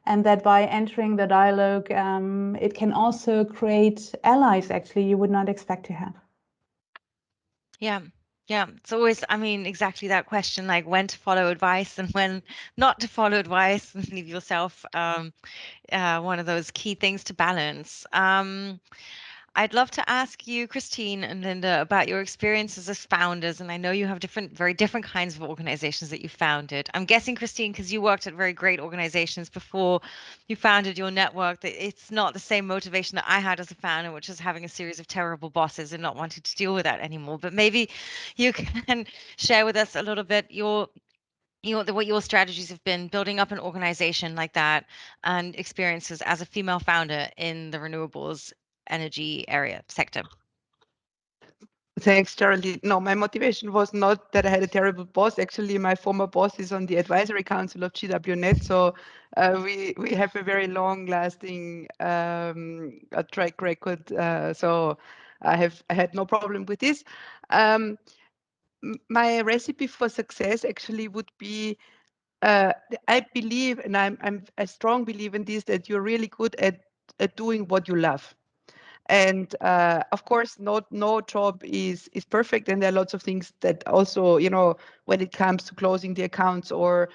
and that by entering the dialogue, it can also create allies, actually, you would not expect to have. Yeah. Yeah, it's always, I mean, exactly that question, like when to follow advice and when not to follow advice and leave yourself one of those key things to balance. I'd love to ask you, Christine and Linda, about your experiences as founders. And I know you have very different kinds of organizations that you founded. I'm guessing, Christine, because you worked at very great organizations before you founded your network, that it's not the same motivation that I had as a founder, which is having a series of terrible bosses and not wanting to deal with that anymore. But maybe you can share with us a little bit what your strategies have been building up an organization like that and experiences as a female founder in the renewables energy area sector. Thanks, Geraldine. No, my motivation was not that I had a terrible boss. Actually, my former boss is on the advisory council of GWNET, so we have a very long-lasting track record. So I had no problem with this. My recipe for success actually would be I believe, and I'm a strong believer in this, that you're really good at doing what you love. And of course, no job is perfect, and there are lots of things that also, you know, when it comes to closing the accounts or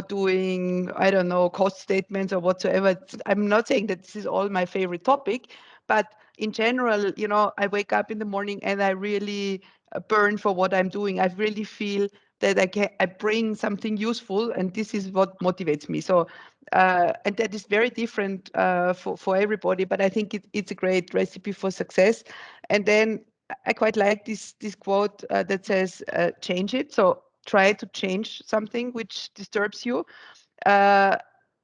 doing, I don't know, cost statements or whatsoever. I'm not saying that this is all my favorite topic, but in general, you know, I wake up in the morning and I really burn for what I'm doing. I really feel that I bring something useful, and this is what motivates me. So and that is very different for everybody, but I think it's a great recipe for success. And then I quite like this quote that says, change it. So try to change something which disturbs you. And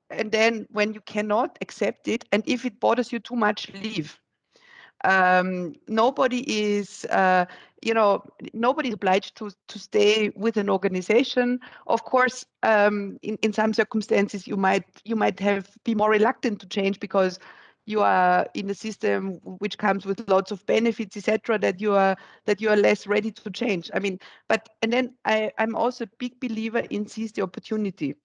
then when you cannot accept it, and if it bothers you too much, leave. Nobody is, nobody's obliged to stay with an organization. Of course, in some circumstances, you might be more reluctant to change because you are in a system which comes with lots of benefits, etc. That you are less ready to change. I mean, and then I'm also a big believer in seize the opportunity.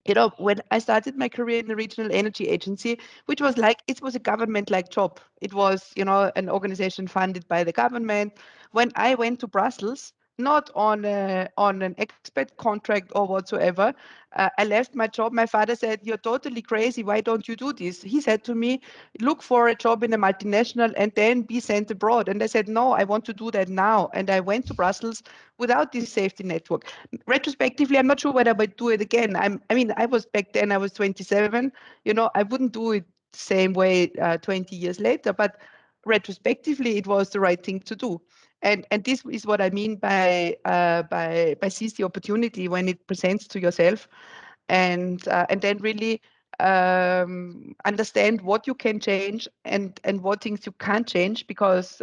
You know, when I started my career in the regional energy agency, which was it was a government-like job. It was, you know, an organization funded by the government. When I went to Brussels, not on an expert contract or whatsoever, I left my job. My father said, "You're totally crazy. Why don't you do this?" He said to me, "Look for a job in a multinational and then be sent abroad." And I said, "No, I want to do that now." And I went to Brussels without this safety network. Retrospectively, I'm not sure whether I would do it again. I was back then, I was 27. You know, I wouldn't do it the same way 20 years later, but retrospectively, it was the right thing to do. And this is what I mean by seize the opportunity when it presents to yourself, and then really understand what you can change and what things you can't change, because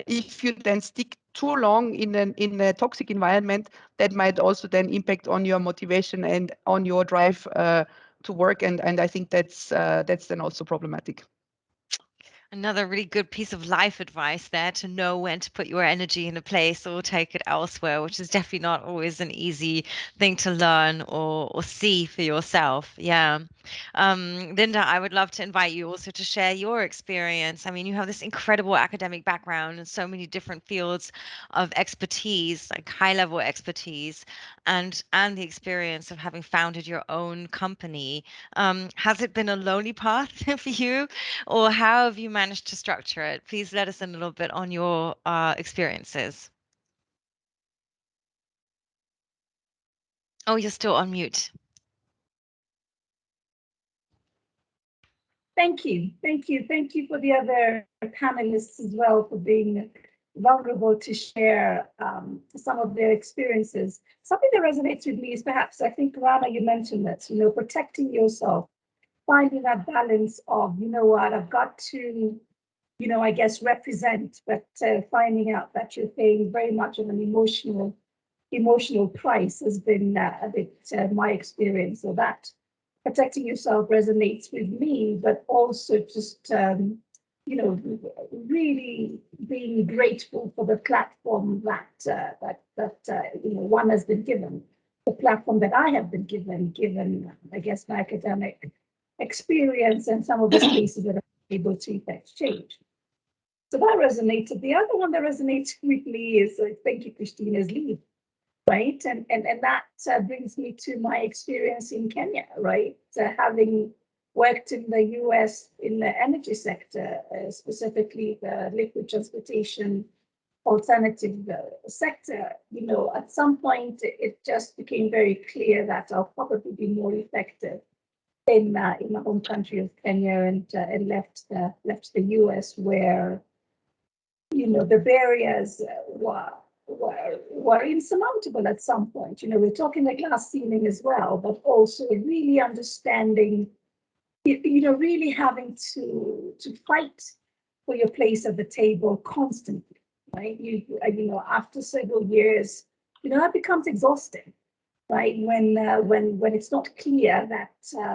if you then stick too long in a toxic environment, that might also then impact on your motivation and on your drive to work, and I think that's then also problematic. Another really good piece of life advice there, to know when to put your energy in a place or take it elsewhere, which is definitely not always an easy thing to learn or see for yourself. Yeah. Linda, I would love to invite you also to share your experience. I mean, you have this incredible academic background and so many different fields of expertise, like high level expertise, and the experience of having founded your own company. Has it been a lonely path for you, or how have you managed to structure it? Please let us in a little bit on your experiences. Oh, you're still on mute. Thank you. Thank you. Thank you for the other panelists as well for being vulnerable to share some of their experiences. Something that resonates with me is perhaps, I think, Rana, you mentioned that, you know, protecting yourself, finding that balance of, you know what, I've got to, you know, I guess represent, but finding out that you're paying very much of an emotional price has been a bit my experience. So that protecting yourself resonates with me, but also just, you know, really being grateful for the platform that you know, one has been given. the platform that I have been given, I guess, my academic experience and some of the spaces that I'm able to effect change. So that resonated. The other one that resonates with me is, thank you, Christine, is lead, right? And that brings me to my experience in Kenya, right? Having worked in the US in the energy sector, specifically the liquid transportation alternative sector, you know, at some point it just became very clear that I'll probably be more effective in my home country of Kenya, and left the US, where, you know, the barriers were insurmountable at some point. You know, we're talking the glass ceiling as well, but also really understanding, you know, really having to fight for your place at the table constantly, right? You know, after several years, you know, that becomes exhausting, right? When it's not clear that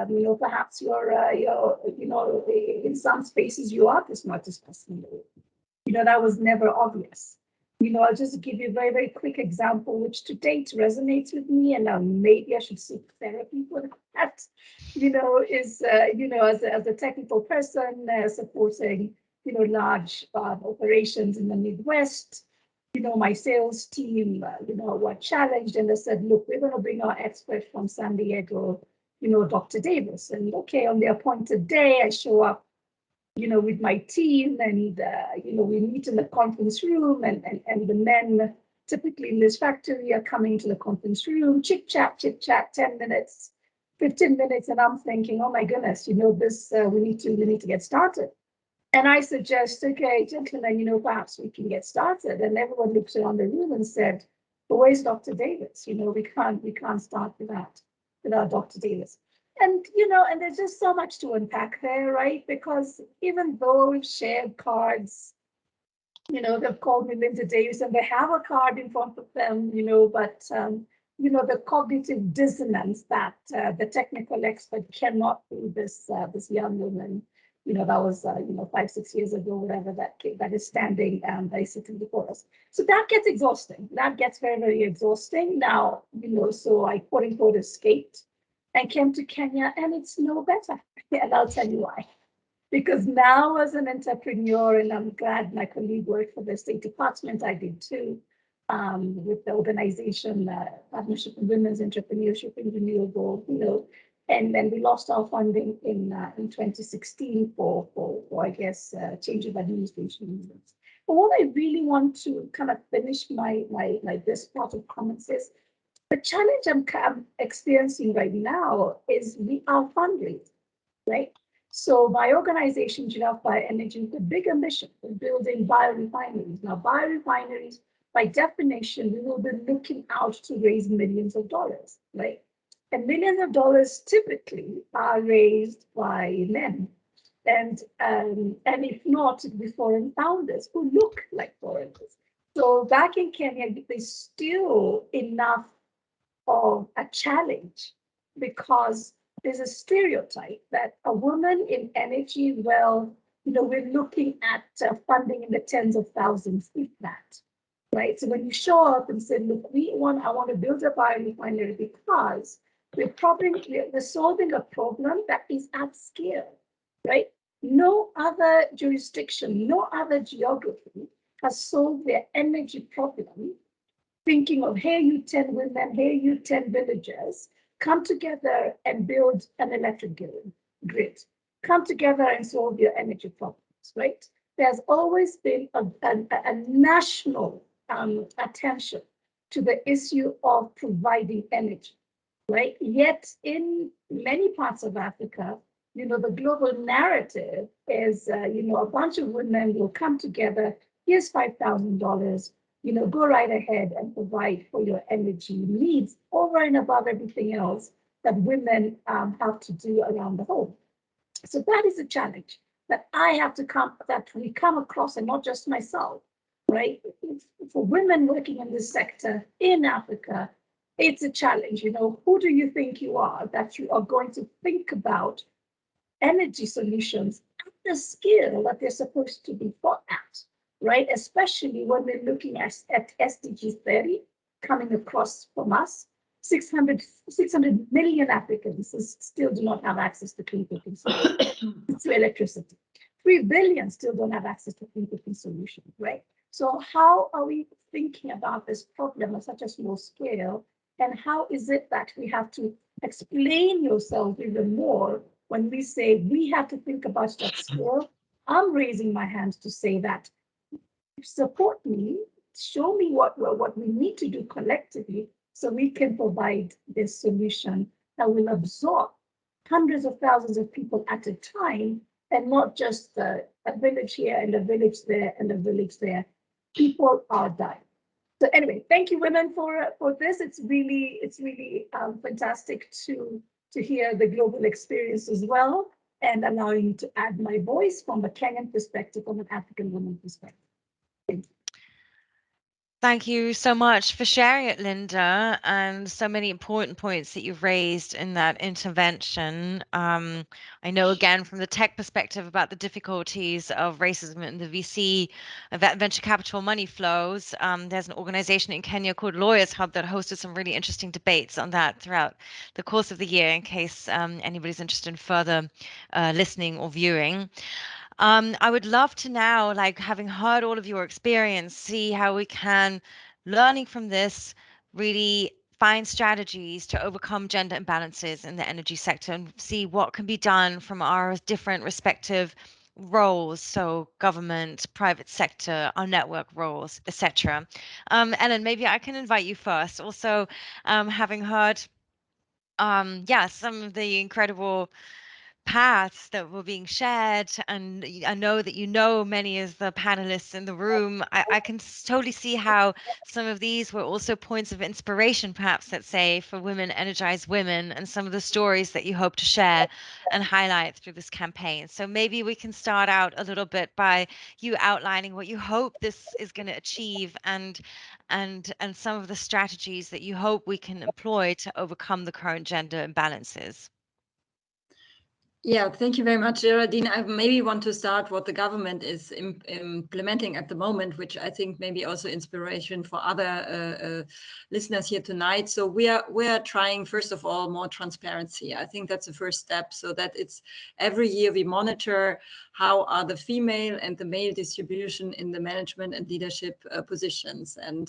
you know, perhaps you're you know, in some spaces you are the smartest person in the room. You know, that was never obvious. You know, I'll just give you a very, very quick example, which to date resonates with me, and maybe I should seek therapy for that. You know, is you know, as a technical person supporting, you know, large operations in the Midwest. You know, my sales team, you know, were challenged, and they said, look, we're going to bring our expert from San Diego, you know, Dr. Davis. And okay, on the appointed day, I show up, you know, with my team, and you know, we meet in the conference room, and the men typically in this factory are coming to the conference room, chit chat, 10 minutes, 15 minutes, and I'm thinking, oh my goodness, you know, this we need to get started. And I suggest, okay, gentlemen, you know, perhaps we can get started. And everyone looks around the room and said, but where's Dr. Davis? You know, we can't start without Dr. Davis. And, you know, and there's just so much to unpack there, right? Because even though we've shared cards, you know, they've called me Linda Davis and they have a card in front of them, you know, but, you know, the cognitive dissonance that the technical expert cannot be this young woman, you know, that was, you know, 5-6 years ago, whatever that is standing basically before us. So that gets exhausting. That gets very, very exhausting. Now, you know, so I quote unquote escaped and came to Kenya, and it's no better. And I'll tell you why. Because now as an entrepreneur, and I'm glad my colleague worked for the State Department, I did too, with the organization, Partnership for Women's Entrepreneurship in Renewable, you know, and then we lost our funding in 2016 for I guess, change of administration reasons. But what I really want to kind of finish my this part of comments is, the challenge I'm experiencing right now is we are fundraising, right? So my organization, Giraffe Bioenergy, with a big ambition of building biorefineries. Now, biorefineries, by definition, we will be looking out to raise millions of dollars, right? And millions of dollars typically are raised by men. And if not, it'll be foreign founders who look like foreigners. So back in Kenya, there's still enough of a challenge, because there's a stereotype that a woman in energy, well, you know, we're looking at funding in the tens of thousands, if that, right? So when you show up and say, look, I want to build a biorefinery because we're solving a problem that is at scale, right? No other jurisdiction, no other geography has solved their energy problem thinking of, hey, you 10 women, hey, you 10 villagers, come together and build an electric grid. Come together and solve your energy problems, right? There's always been a national attention to the issue of providing energy, right? Yet in many parts of Africa, you know, the global narrative is, you know, a bunch of women will come together, here's $5,000, you know, go right ahead and provide for your energy needs over and above everything else that women have to do around the home. So that is a challenge that we come across, and not just myself, right? For women working in this sector in Africa, it's a challenge. You know, who do you think you are that you are going to think about energy solutions at the scale that they're supposed to be thought at? Right, especially when we're looking at SDG 30 coming across from us, 600 million Africans still do not have access to clean cooking solutions, to electricity. 3 billion still don't have access to clean cooking solutions, right? So how are we thinking about this problem on such a small scale? And how is it that we have to explain yourself even more when we say we have to think about that scale? I'm raising my hand to say that support me, show me what we need to do collectively so we can provide this solution that will absorb hundreds of thousands of people at a time, and not just a village here and a village there and a village there. People are dying. So anyway, thank you, women, for this. It's really fantastic to hear the global experience as well, and allowing me to add my voice from a Kenyan perspective, from an African woman perspective. Thank you. Thank you so much for sharing it, Linda, and so many important points that you've raised in that intervention. I know, again, from the tech perspective about the difficulties of racism in the VC, venture capital money flows. There's an organization in Kenya called Lawyers Hub that hosted some really interesting debates on that throughout the course of the year, in case anybody's interested in further listening or viewing. I would love to now, like, having heard all of your experience, see how we can, learning from this, really find strategies to overcome gender imbalances in the energy sector and see what can be done from our different respective roles, so government, private sector, our network roles, etc. Ellen, maybe I can invite you first. Also, having heard, some of the incredible paths that were being shared, and I know that you know many of the panelists in the room. I can totally see how some of these were also points of inspiration, perhaps, let's say, for Women Energize Women, and some of the stories that you hope to share and highlight through this campaign. So maybe we can start out a little bit by you outlining what you hope this is going to achieve, and some of the strategies that you hope we can employ to overcome the current gender imbalances. Yeah, thank you very much, Geraldine. I maybe want to start what the government is implementing at the moment, which I think may be also inspiration for other listeners here tonight. So we are trying, first of all, more transparency. I think that's the first step, so that it's every year we monitor how are the female and the male distribution in the management and leadership positions. And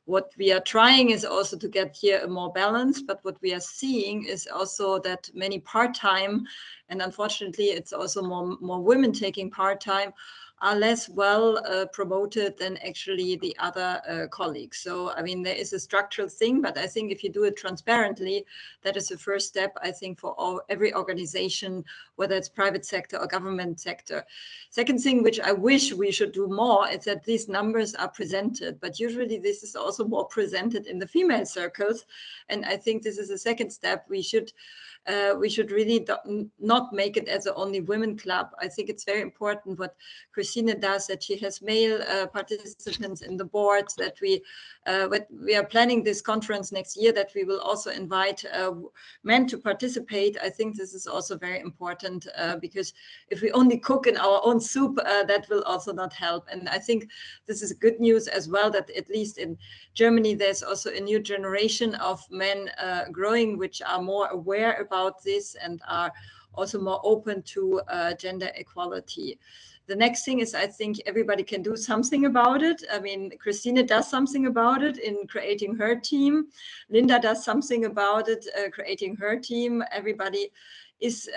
what we are trying is also to get here a more balance, but what we are seeing is also that many part-time, and unfortunately it's also more women taking part-time, are less well promoted than actually the other colleagues. So, I mean, there is a structural thing, but I think if you do it transparently, that is the first step, I think, for every organization, whether it's private sector or government sector. Second thing, which I wish we should do more, is that these numbers are presented, but usually this is also more presented in the female circles. And I think this is a second step. We should really not make it as an only women club. I think it's very important what Christina does, that she has male participants in the boards, that we are planning this conference next year, that we will also invite men to participate. I think this is also very important because if we only cook in our own soup, that will also not help. And I think this is good news as well, that at least in Germany, there's also a new generation of men growing, which are more aware about this and are also more open to gender equality. The next thing is, I think everybody can do something about it. I mean, Christina does something about it in creating her team. Linda does something about it, creating her team. Everybody is,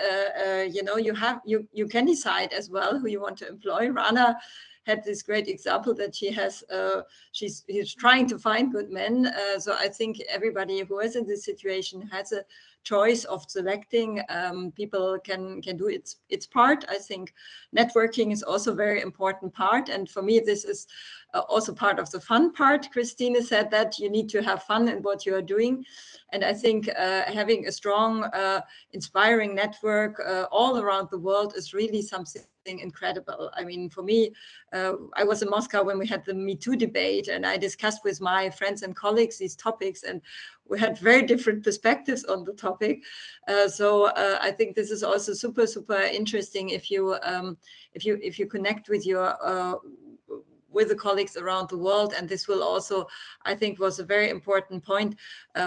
you can decide as well who you want to employ. Rana had this great example that she has, she's trying to find good men. So I think everybody who is in this situation has a choice of selecting. People can do its part. I think networking is also a very important part. And for me, this is also part of the fun part. Christina said that you need to have fun in what you are doing. And I think having a strong, inspiring network all around the world is really something incredible. I mean, for me, I was in Moscow when we had the Me Too debate, and I discussed with my friends and colleagues these topics, and we had very different perspectives on the topic. So I think this is also super, super interesting if you connect with your with the colleagues around the world. And this will also, I think, was a very important point,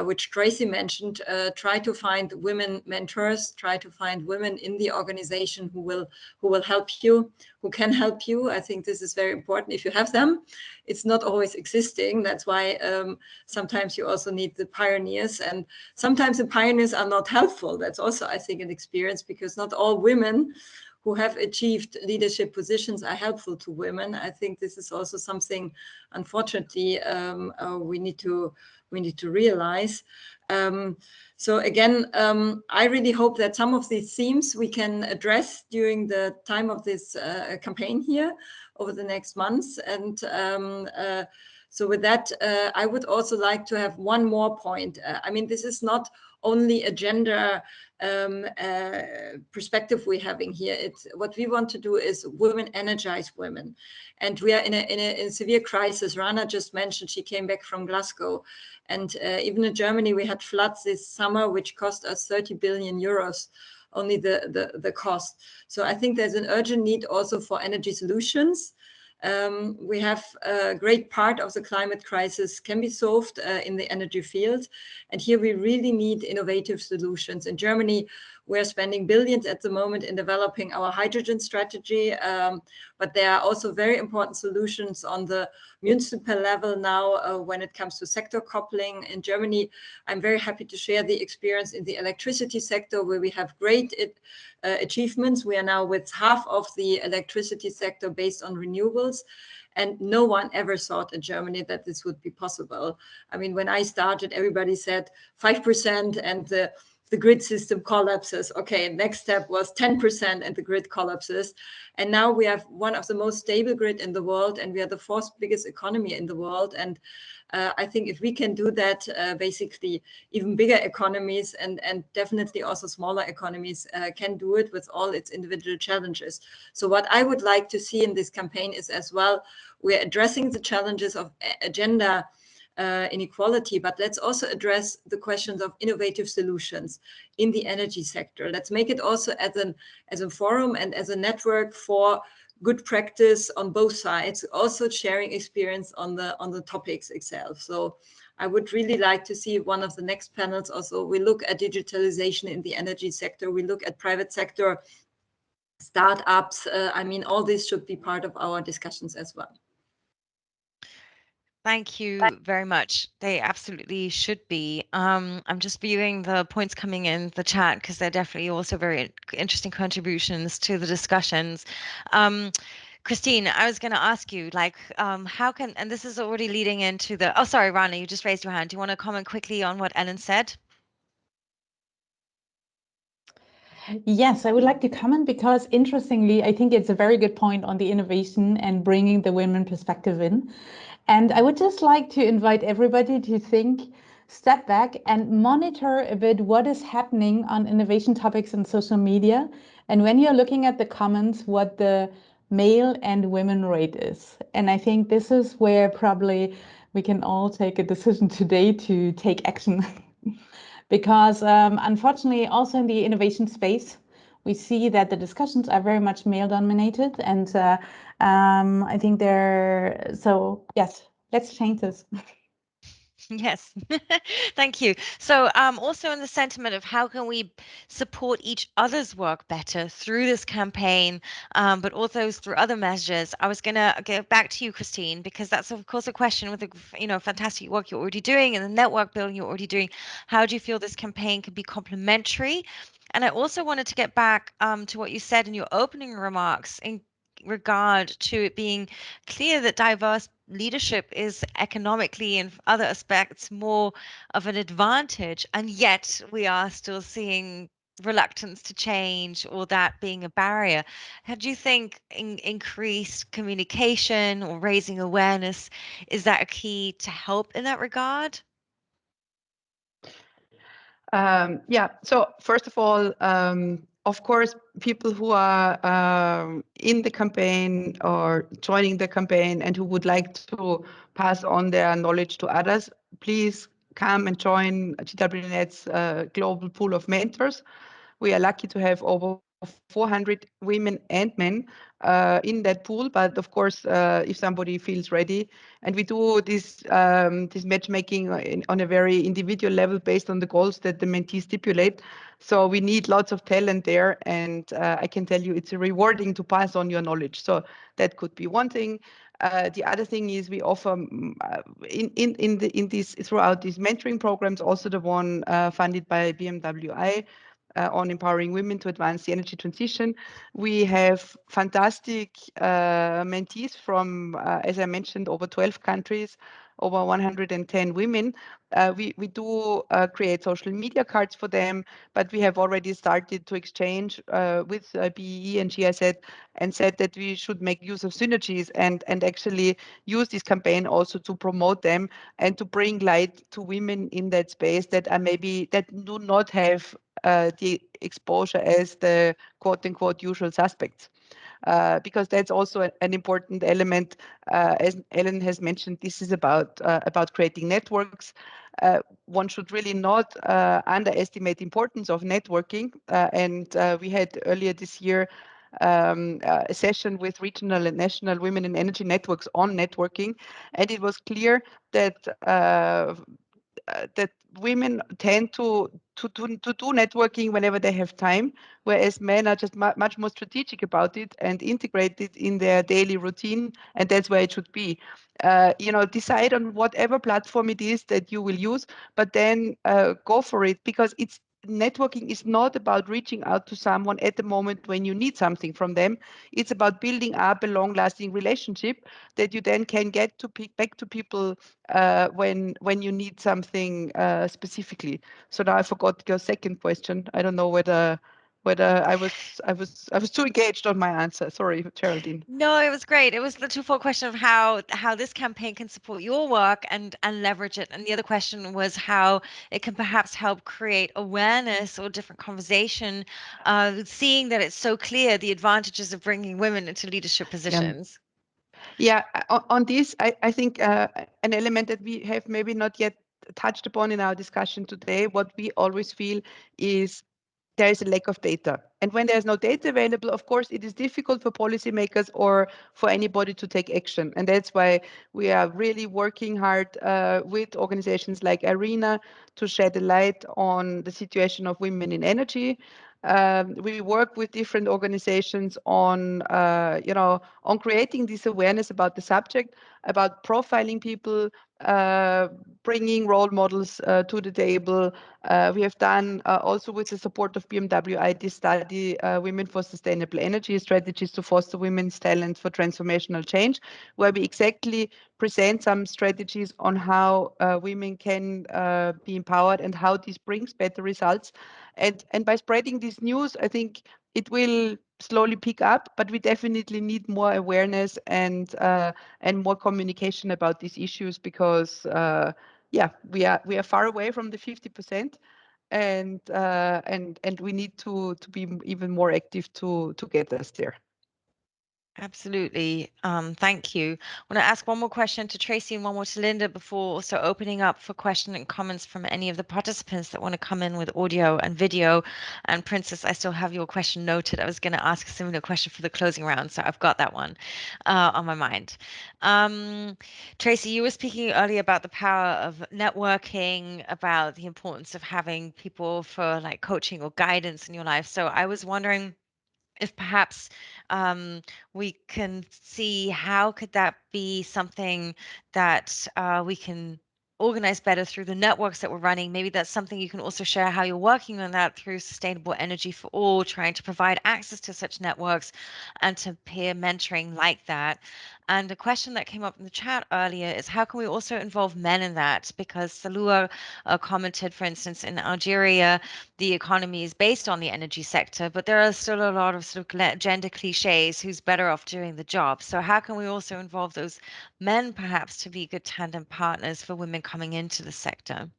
which Tracey mentioned. Try to find women mentors, try to find women in the organization who will help you, who can help you. I think this is very important. If you have them, it's not always existing. That's why sometimes you also need the pioneers, and sometimes the pioneers are not helpful. That's also, I think, an experience, because not all women who have achieved leadership positions are helpful to women. I think this is also something, unfortunately, we need to realize. So again, I really hope that some of these themes we can address during the time of this campaign here over the next months. And so with that, I would also like to have one more point. I mean, this is not only a gender perspective we're having here. It's what we want to do is women energize women, and we are in a severe crisis. Rana just mentioned she came back from Glasgow, and even in Germany we had floods this summer, which cost us 30 billion euros. Only the cost. So I think there's an urgent need also for energy solutions. We have a great part of the climate crisis can be solved in the energy field. And here we really need innovative solutions. In Germany, we're spending billions at the moment in developing our hydrogen strategy. But there are also very important solutions on the municipal level now when it comes to sector coupling. In Germany, I'm very happy to share the experience in the electricity sector, where we have great achievements. We are now with half of the electricity sector based on renewables. And no one ever thought in Germany that this would be possible. I mean, when I started, everybody said 5% and the grid system collapses. Okay, next step was 10% and the grid collapses. And now we have one of the most stable grid in the world, and we are the fourth biggest economy in the world. And I think if we can do that, basically even bigger economies and definitely also smaller economies can do it with all its individual challenges. So what I would like to see in this campaign is as well, we're addressing the challenges of gender inequality, but let's also address the questions of innovative solutions in the energy sector. Let's make it also as a forum and as a network for good practice on both sides, also sharing experience on the topics itself. So I would really like to see one of the next panels also, we look at digitalization in the energy sector, we look at private sector startups. I mean, all this should be part of our discussions as well. Thank you very much. They absolutely should be. I'm just viewing the points coming in the chat because they're definitely also very interesting contributions to the discussions. Christine, I was going to ask you, like, how can, and this is already leading into the, oh, sorry, Rana, you just raised your hand. Do you want to comment quickly on what Ellen said? Yes, I would like to comment because interestingly, I think it's a very good point on the innovation and bringing the women perspective in. And I would just like to invite everybody to think, step back and monitor a bit what is happening on innovation topics on social media. And when you're looking at the comments, what the male and women rate is. And I think this is where probably we can all take a decision today to take action. Because unfortunately, also in the innovation space, we see that the discussions are very much male dominated. And I think so yes, let's change this. Yes, thank you. So also in the sentiment of how can we support each other's work better through this campaign, but also through other measures, I was going to get back to you, Christine, because that's of course a question with the fantastic work you're already doing and the network building you're already doing. How do you feel this campaign could be complementary? And I also wanted to get back to what you said in your opening remarks in regard to it being clear that diverse leadership is economically and other aspects more of an advantage, and yet we are still seeing reluctance to change or that being a barrier. How do you think increased communication or raising awareness, is that a key to help in that regard? Yeah, so first of all, of course, people who are in the campaign or joining the campaign and who would like to pass on their knowledge to others, please come and join GWNET's global pool of mentors. We are lucky to have over 400 women and men in that pool. But of course, if somebody feels ready, and we do this matchmaking on a very individual level based on the goals that the mentee stipulate. So we need lots of talent there, and I can tell you it's rewarding to pass on your knowledge. So that could be one thing. The other thing is we offer throughout these mentoring programs, also the one funded by BMWI, on empowering women to advance the energy transition. We have fantastic mentees from, as I mentioned, over 12 countries, over 110 women. We do create social media cards for them, but we have already started to exchange with BEE and GIZ and said that we should make use of synergies and actually use this campaign also to promote them and to bring light to women in that space that are maybe that do not have the exposure as the quote-unquote usual suspects. Because that's also an important element. As Ellen has mentioned, this is about creating networks. One should really not underestimate the importance of networking. And we had earlier this year a session with regional and national women in energy networks on networking, and it was clear that that women tend to do networking whenever they have time, whereas men are just much more strategic about it and integrate it in their daily routine, and that's where it should be. Decide on whatever platform it is that you will use, but then go for it, because networking is not about reaching out to someone at the moment when you need something from them. It's about building up a long-lasting relationship that you then can get to pick back to people when you need something specifically. So now I forgot your second question. I don't know whether I was too engaged on my answer. Sorry, Geraldine. No, it was great. It was the twofold question of how this campaign can support your work and leverage it. And the other question was how it can perhaps help create awareness or different conversation, seeing that it's so clear the advantages of bringing women into leadership positions. Yeah, on this, I think an element that we have maybe not yet touched upon in our discussion today, what we always feel is there is a lack of data. And when there's no data available, of course, it is difficult for policymakers or for anybody to take action. And that's why we are really working hard with organizations like Arena to shed a light on the situation of women in energy. We work with different organizations on, on creating this awareness about the subject, about profiling people, bringing role models to the table. We have done also with the support of BMWI this study, Women for Sustainable Energy Strategies to Foster Women's Talent for Transformational Change, where we exactly present some strategies on how women can be empowered and how this brings better results. And by spreading this news, I think it will slowly pick up, but we definitely need more awareness and more communication about these issues, because we are far away from the 50%, and we need to be even more active to get us there. Absolutely. Thank you. I want to ask one more question to Tracey and one more to Linda before also opening up for questions and comments from any of the participants that want to come in with audio and video. And Princess, I still have your question noted. I was going to ask a similar question for the closing round, so I've got that one on my mind. Tracey, you were speaking earlier about the power of networking, about the importance of having people for like coaching or guidance in your life. So I was wondering if perhaps we can see how could that be something that we can organize better through the networks that we're running. Maybe that's something you can also share how you're working on that through Sustainable Energy for All, trying to provide access to such networks and to peer mentoring like that. And a question that came up in the chat earlier is how can we also involve men in that? Because Salua commented, for instance, in Algeria, the economy is based on the energy sector, but there are still a lot of sort of gender cliches who's better off doing the job. So how can we also involve those men perhaps to be good tandem partners for women coming into the sector?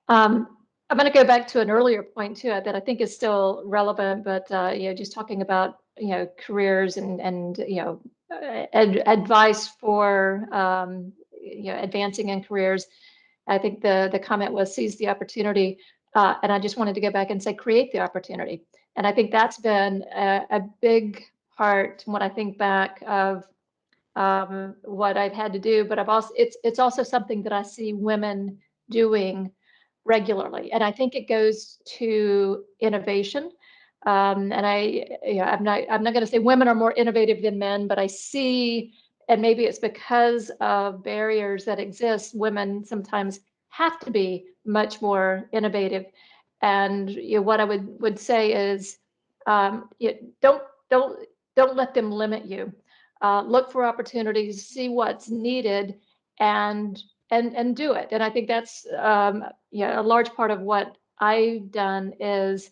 I'm going to go back to an earlier point too that I think is still relevant, but just talking about careers and advice for advancing in careers. I think the comment was seize the opportunity. And I just wanted to go back and say, create the opportunity. And I think that's been a big part when I think back of what I've had to do, but it's also something that I see women doing regularly. And I think it goes to innovation. And I'm not going to say women are more innovative than men, but I see, and maybe it's because of barriers that exist, women sometimes have to be much more innovative. And what I would say is, don't let them limit you. Look for opportunities, see what's needed, and do it. And I think that's a large part of what I've done is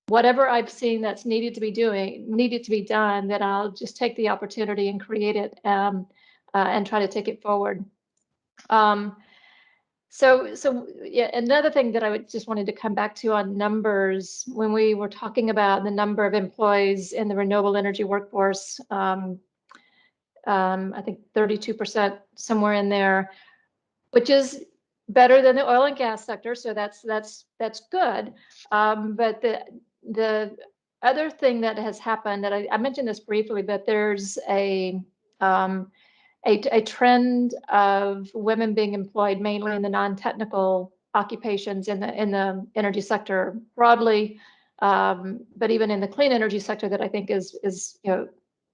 whatever I've seen that's needed to be done, then I'll just take the opportunity and create it and try to take it forward. So yeah, another thing that I just wanted to come back to on numbers, when we were talking about the number of employees in the renewable energy workforce, I think 32%, somewhere in there, which is better than the oil and gas sector. So that's good. But the other thing that has happened, that I mentioned this briefly, but there's a trend of women being employed mainly in the non-technical occupations in the energy sector broadly, but even in the clean energy sector that I think is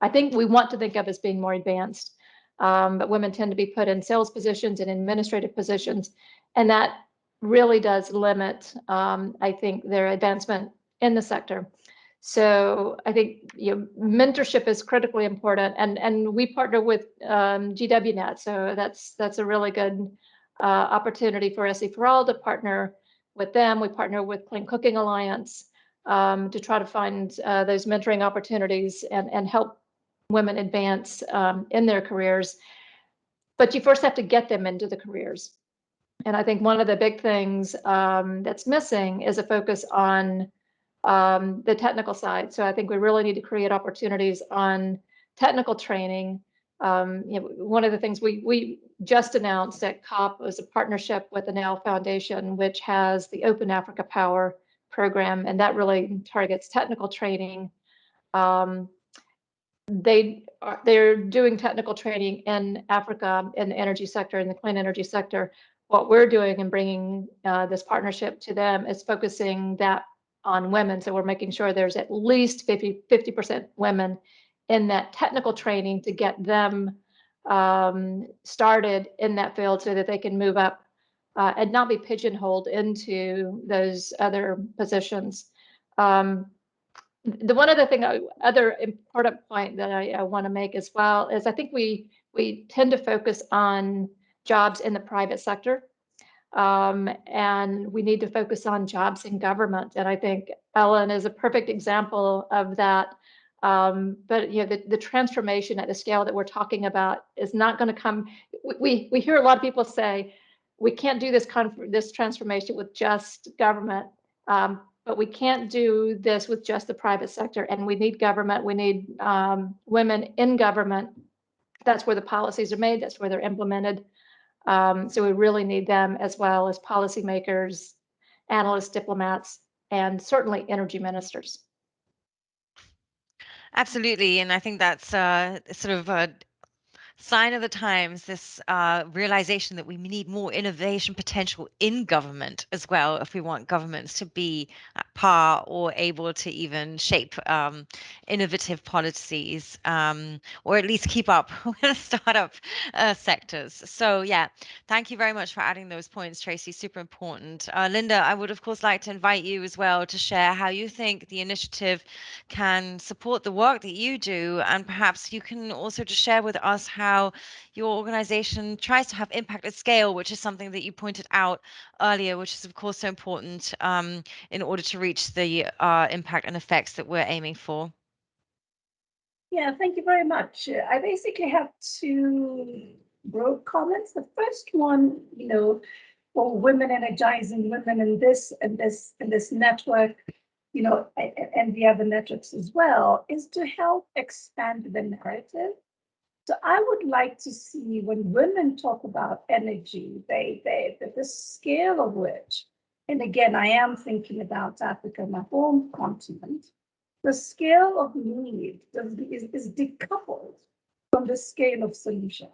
I think we want to think of as being more advanced, but women tend to be put in sales positions and administrative positions, and that really does limit, I think, their advancement in the sector. So I think mentorship is critically important, and we partner with GWNET, so that's a really good opportunity for SE for All to partner with them. We partner with Clean Cooking Alliance to try to find those mentoring opportunities and help women advance in their careers. But you first have to get them into the careers. And I think one of the big things that's missing is a focus on the technical side. So I think we really need to create opportunities on technical training. One of the things we just announced at COP was a partnership with the NOW Foundation, which has the Open Africa Power program, and that really targets technical training. They're doing technical training in Africa in the energy sector, in the clean energy sector. What we're doing and bringing this partnership to them is focusing that on women. So we're making sure there's at least 50% women in that technical training to get them started in that field so that they can move up and not be pigeonholed into those other positions. The one other thing, other important point that I want to make as well is I think we tend to focus on jobs in the private sector, and we need to focus on jobs in government. And I think Ellen is a perfect example of that. But the transformation at the scale that we're talking about is not going to come. We hear a lot of people say we can't do this transformation with just government. But we can't do this with just the private sector, and we need government. We need women in government. That's where the policies are made. That's where they're implemented. So we really need them, as well as policymakers, analysts, diplomats, and certainly energy ministers. Absolutely, and I think that's sort of a sign of the times, this realization that we need more innovation potential in government as well, if we want governments to be at par or able to even shape innovative policies, or at least keep up with startup sectors. So yeah, thank you very much for adding those points, Tracey. Super important. Linda, I would of course like to invite you as well to share how you think the initiative can support the work that you do, and perhaps you can also just share with us how your organization tries to have impact at scale, which is something that you pointed out earlier, which is of course so important in order to reach the impact and effects that we're aiming for. Yeah, thank you very much. I basically have two broad comments. The first one, for women, energizing women in this network, and the other networks as well, is to help expand the narrative. So I would like to see, when women talk about energy, the scale of which and again, I am thinking about Africa, my home continent, the scale of need is decoupled from the scale of solution,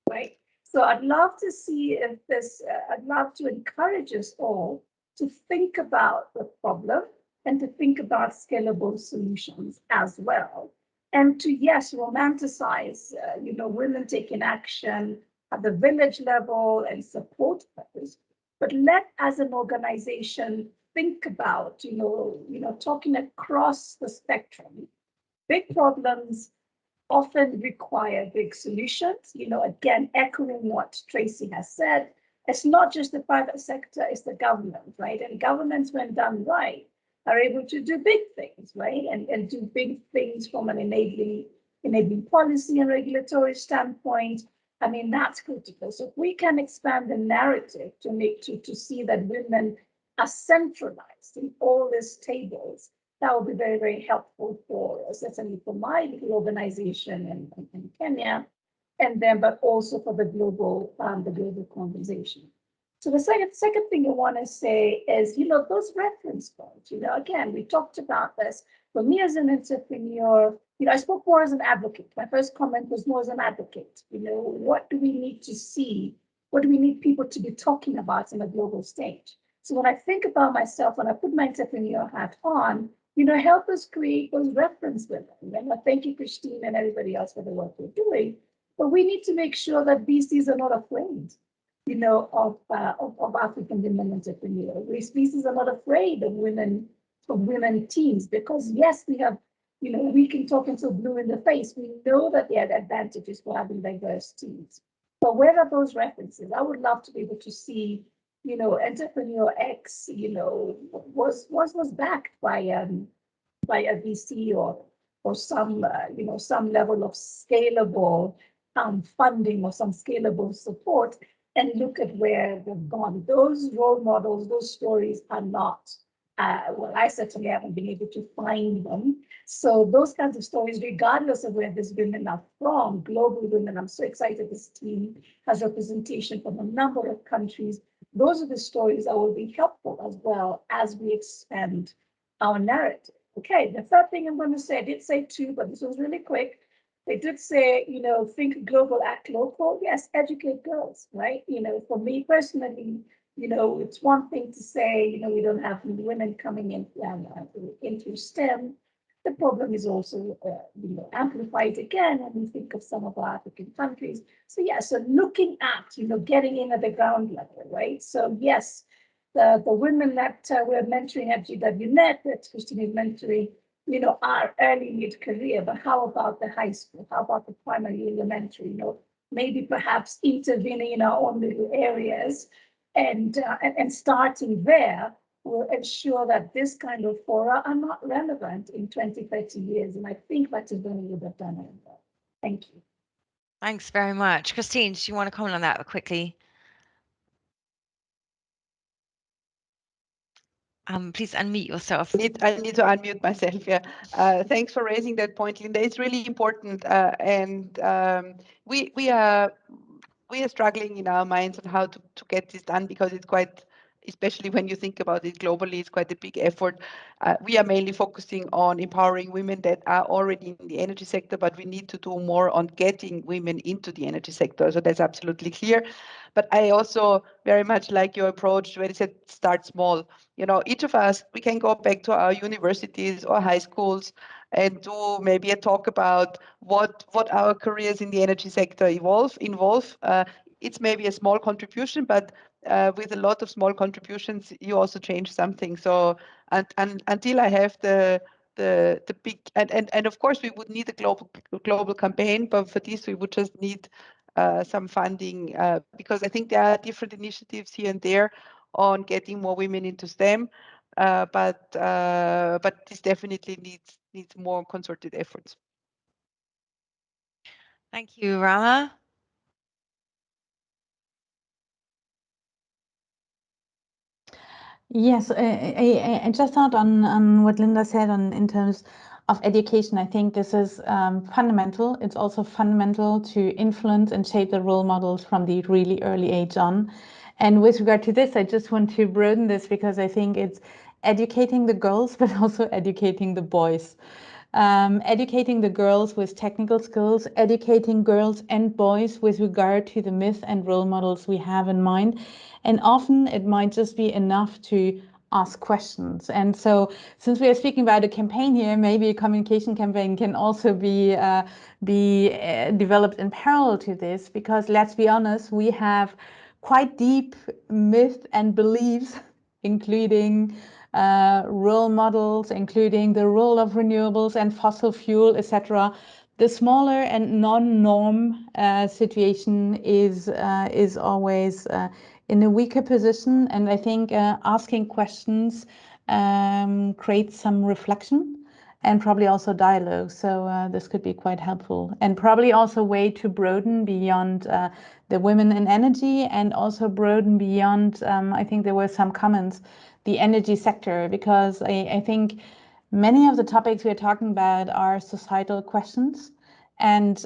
right? So I'd love to see if this, I'd love to encourage us all to think about the problem and to think about scalable solutions as well. And to, yes, romanticize, women taking action at the village level and support others. But let, as an organization, think about, talking across the spectrum. Big problems often require big solutions. Again, echoing what Tracey has said, it's not just the private sector, it's the government, right? And governments, when done right, are able to do big things, right? And do big things from an enabling policy and regulatory standpoint. I mean, that's critical. So if we can expand the narrative to see that women are centralized in all these tables, that will be very, very helpful for us, certainly for my little organization in Kenya, and then, but also for the global conversation. So the second thing I want to say is, those reference points, again, we talked about this. For me as an entrepreneur, I spoke more as an advocate. My first comment was more as an advocate. What do we need to see? What do we need people to be talking about in a global stage? So when I think about myself, when I put my entrepreneur hat on, help us create those reference women. And I thank you, Christine, and everybody else for the work we're doing. But we need to make sure that VCs are not afraid, of African women entrepreneurs. VCs are not afraid of women teams, because yes, we have, we can talk until blue in the face. We know that there are advantages for having diverse teams. But where are those references? I would love to be able to see, entrepreneur X, was backed by a VC or some some level of scalable funding or some scalable support, and look at where they've gone. Those role models, those stories are not. Well, I certainly haven't been able to find them. So those kinds of stories, regardless of where these women are from, global women, I'm so excited this team has representation from a number of countries. Those are the stories that will be helpful as well as we expand our narrative. Okay, the third thing I'm going to say, I did say two, but this was really quick. They did say, think global, act local. Yes, educate girls, right? For me personally, it's one thing to say, we don't have women coming in into STEM. The problem is also, amplified again when we think of some of our African countries. So yeah, so looking at, getting in at the ground level, right? So yes, the women that we're mentoring at GWNET, that Christine is mentoring, are early mid-career, but how about the high school? How about the primary, elementary? Maybe perhaps intervening in our own little areas and starting there will ensure that this kind of fora are not relevant in 20, 30 years. And I think that is when we would have done it. Thank you. Thanks very much. Christine, do you want to comment on that quickly? Please unmute yourself. I need to unmute myself. Yeah. Thanks for raising that point, Linda. It's really important, and we are struggling in our minds on how to get this done, because it's quite, especially when you think about it globally, it's quite a big effort. We are mainly focusing on empowering women that are already in the energy sector, but we need to do more on getting women into the energy sector. So that's absolutely clear. But I also very much like your approach where you said start small. Each of us, we can go back to our universities or high schools and do maybe a talk about what our careers in the energy sector involve. It's maybe a small contribution, but with a lot of small contributions, you also change something. So until I have the big, and of course we would need a global campaign, but for this we would just need some funding, because I think there are different initiatives here and there on getting more women into STEM, but this definitely needs more concerted efforts. Thank you, Rana. Yes, I just thought on what Linda said in terms of education. I think this is fundamental. It's also fundamental to influence and shape the role models from the really early age on. And with regard to this, I just want to broaden this because I think it's educating the girls, but also educating the boys. Educating the girls with technical skills, educating girls and boys with regard to the myth and role models we have in mind. And often it might just be enough to ask questions. And so since we are speaking about a campaign here, maybe a communication campaign can also be developed in parallel to this, because let's be honest, we have quite deep myths and beliefs, including role models, including the role of renewables and fossil fuel, etc. The smaller and non-norm situation is always in a weaker position, and I think asking questions creates some reflection and probably also dialogue. So this could be quite helpful, and probably also a way to broaden beyond the women in energy, and also broaden beyond, I think there were some comments, the energy sector, because I think many of the topics we're talking about are societal questions. And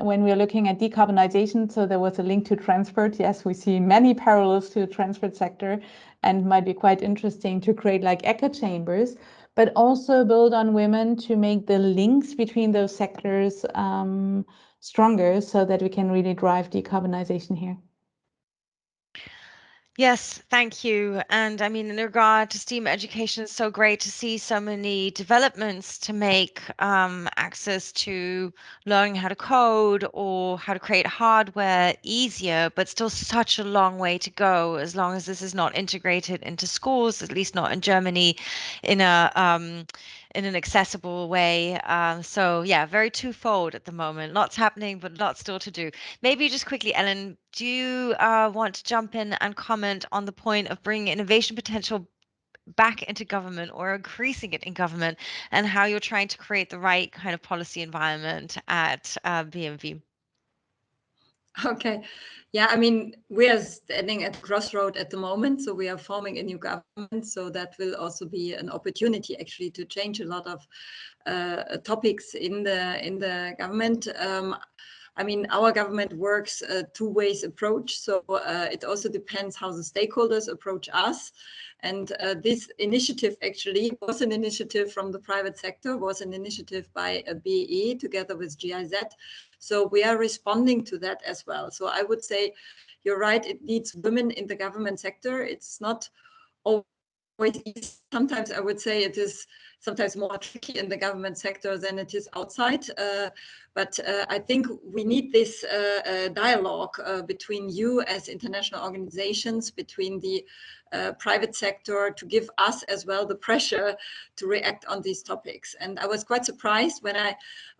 when we're looking at decarbonization, so there was a link to transport. Yes, we see many parallels to the transport sector, and might be quite interesting to create like echo chambers, but also build on women to make the links between those sectors stronger, so that we can really drive decarbonization here. Yes, thank you. And I mean, in regard to STEAM education, it's so great to see so many developments to make access to learning how to code or how to create hardware easier, but still such a long way to go as long as this is not integrated into schools, at least not in Germany, in an accessible way. So yeah, very twofold at the moment. Lots happening, but lots still to do. Maybe just quickly, Ellen, do you want to jump in and comment on the point of bringing innovation potential back into government or increasing it in government, and how you're trying to create the right kind of policy environment at BMV? Okay. Yeah, I mean, we are standing at a crossroad at the moment, so we are forming a new government. So that will also be an opportunity actually to change a lot of topics in the government. I mean, our government works a two-ways approach, so it also depends how the stakeholders approach us. And this initiative actually was an initiative from the private sector, was an initiative by BE together with GIZ. So we are responding to that as well. So I would say you're right, it needs women in the government sector. It's not always easy. Sometimes I would say it is sometimes more tricky in the government sector than it is outside. But I think we need this dialogue between you as international organizations, between the private sector, to give us as well the pressure to react on these topics. And I was quite surprised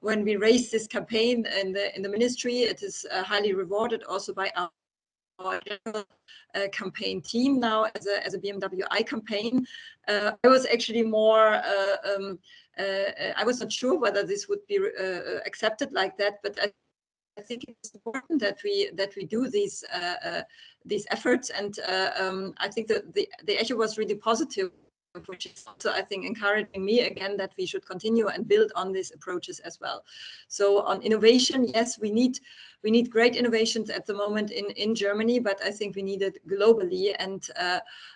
when we raised this campaign in the ministry. It is highly rewarded also by our general campaign team now as a BMWI campaign. I was actually more, I was not sure whether this would be accepted like that, but I think it's important that we do these efforts, and I think that the echo was really positive, which is also, I think, encouraging me again that we should continue and build on these approaches as well. So on innovation, yes, we need great innovations at the moment in Germany, but I think we need it globally. And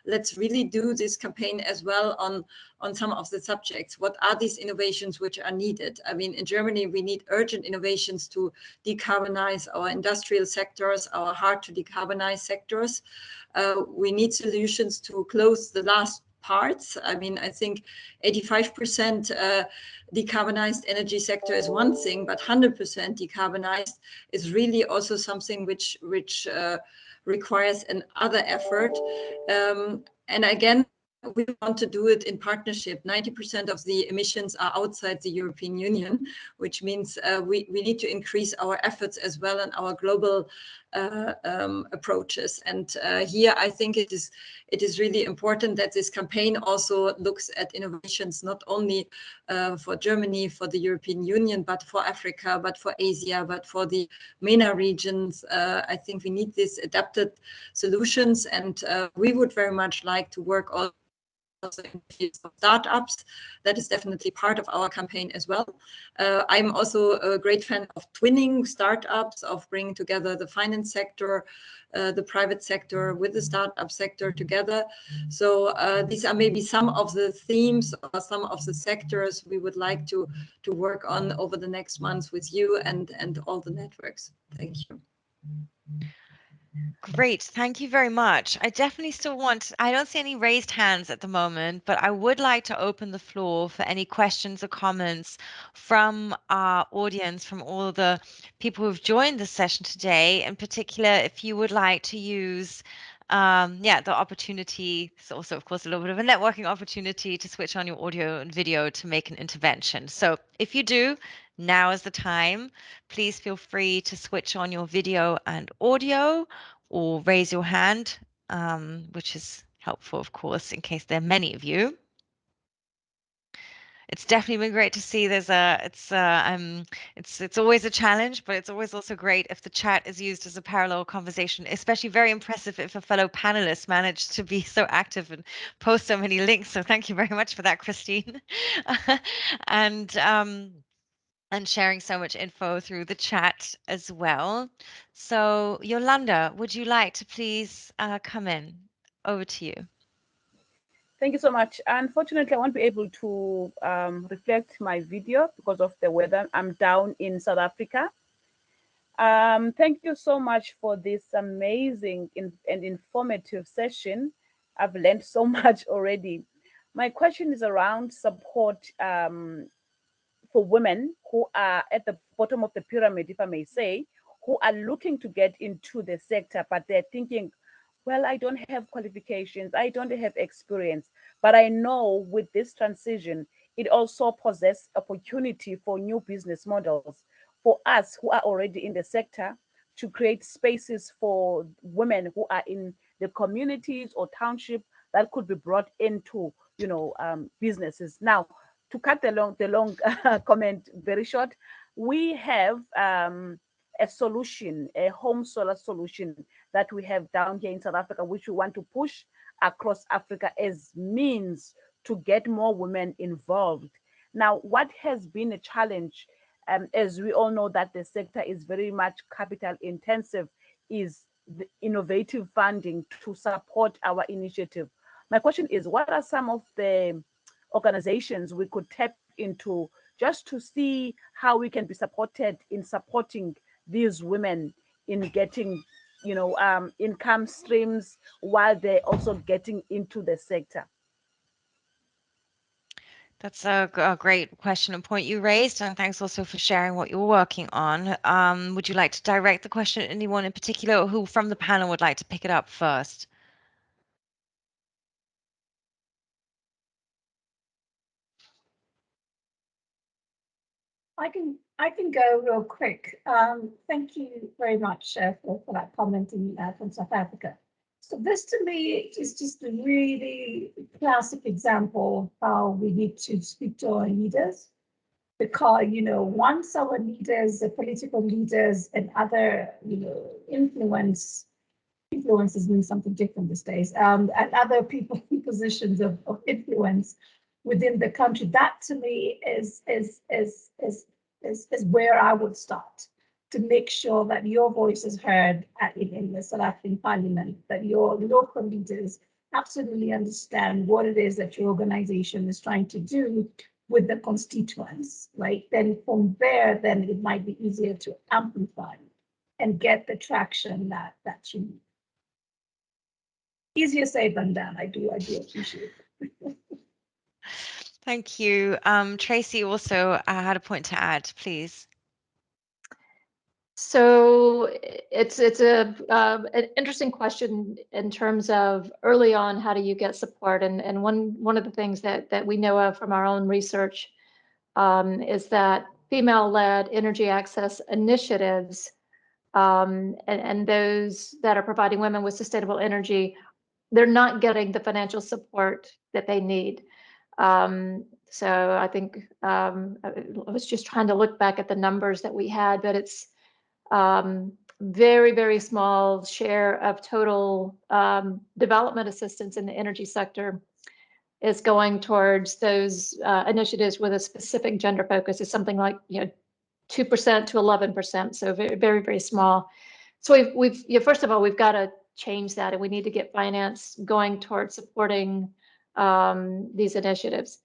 let's really do this campaign as well on some of the subjects. What are these innovations which are needed? I mean, in Germany, we need urgent innovations to decarbonize our industrial sectors, our hard to decarbonize sectors. We need solutions to close the last parts. I mean, I think 85% decarbonized energy sector is one thing, but 100% decarbonized is really also something which requires another effort. And again, we want to do it in partnership. 90% of the emissions are outside the European Union, which means we need to increase our efforts as well in our global approaches. And here I think it is really important that this campaign also looks at innovations not only for Germany, for the European Union, but for Africa, but for Asia, but for the MENA regions. I think we need these adapted solutions, and we would very much like to work also also in the fields of startups. That is definitely part of our campaign as well. I'm also a great fan of twinning startups, of bringing together the finance sector, the private sector with the startup sector together. So these are maybe some of the themes or some of the sectors we would like to work on over the next months with you and all the networks. Thank you. Great, thank you very much. I definitely still want, I don't see any raised hands at the moment, but I would like to open the floor for any questions or comments from our audience, from all the people who've joined the session today. In particular, if you would like to use the opportunity, it's also of course a little bit of a networking opportunity to switch on your audio and video to make an intervention. So if you do, now is the time. Please feel free to switch on your video and audio, or raise your hand, which is helpful, of course, in case there are many of you. It's definitely been great to see. It's always a challenge, but it's always also great if the chat is used as a parallel conversation. Especially very impressive if a fellow panelist managed to be so active and post so many links. So thank you very much for that, Christine, and sharing so much info through the chat as well. So Yolanda, would you like to please come in? Over to you. Thank you so much. Unfortunately, I won't be able to reflect my video because of the weather. I'm down in South Africa. Thank you so much for this amazing and informative session. I've learned so much already. My question is around support for women who are at the bottom of the pyramid, if I may say, who are looking to get into the sector, but they're thinking, well, I don't have qualifications, I don't have experience, but I know with this transition, it also possesses opportunity for new business models for us who are already in the sector to create spaces for women who are in the communities or township that could be brought into, businesses. Now, to cut the long comment very short, we have a solution, a home solar solution that we have down here in South Africa, which we want to push across Africa as means to get more women involved. Now, what has been a challenge, as we all know that the sector is very much capital intensive, is the innovative funding to support our initiative. My question is, what are some of the organizations we could tap into just to see how we can be supported in supporting these women in getting, income streams while they're also getting into the sector? That's a great question and point you raised, and thanks also for sharing what you're working on. Would you like to direct the question at anyone in particular, or who from the panel would like to pick it up first? I can go real quick. Thank you very much for that comment from South Africa. So this to me is just a really classic example of how we need to speak to our leaders. Because, once our leaders, the political leaders and other, influences mean something different these days, and other people in positions of influence within the country, that to me is where I would start, to make sure that your voice is heard in the South African Parliament, that your local leaders absolutely understand what it is that your organization is trying to do with the constituents, right? Then from there, then it might be easier to amplify and get the traction that you need. Easier said than done. I do appreciate it. Thank you. Tracey also had a point to add, please. So it's an interesting question in terms of early on, how do you get support? And one of the things that we know of from our own research is that female-led energy access initiatives and those that are providing women with sustainable energy, they're not getting the financial support that they need. So I think I was just trying to look back at the numbers that we had, but it's very, very small share of total development assistance in the energy sector is going towards those initiatives with a specific gender focus is something like 2% to 11%, so very, very, very small. So we've first of all, we've got to change that, and we need to get finance going towards supporting these initiatives.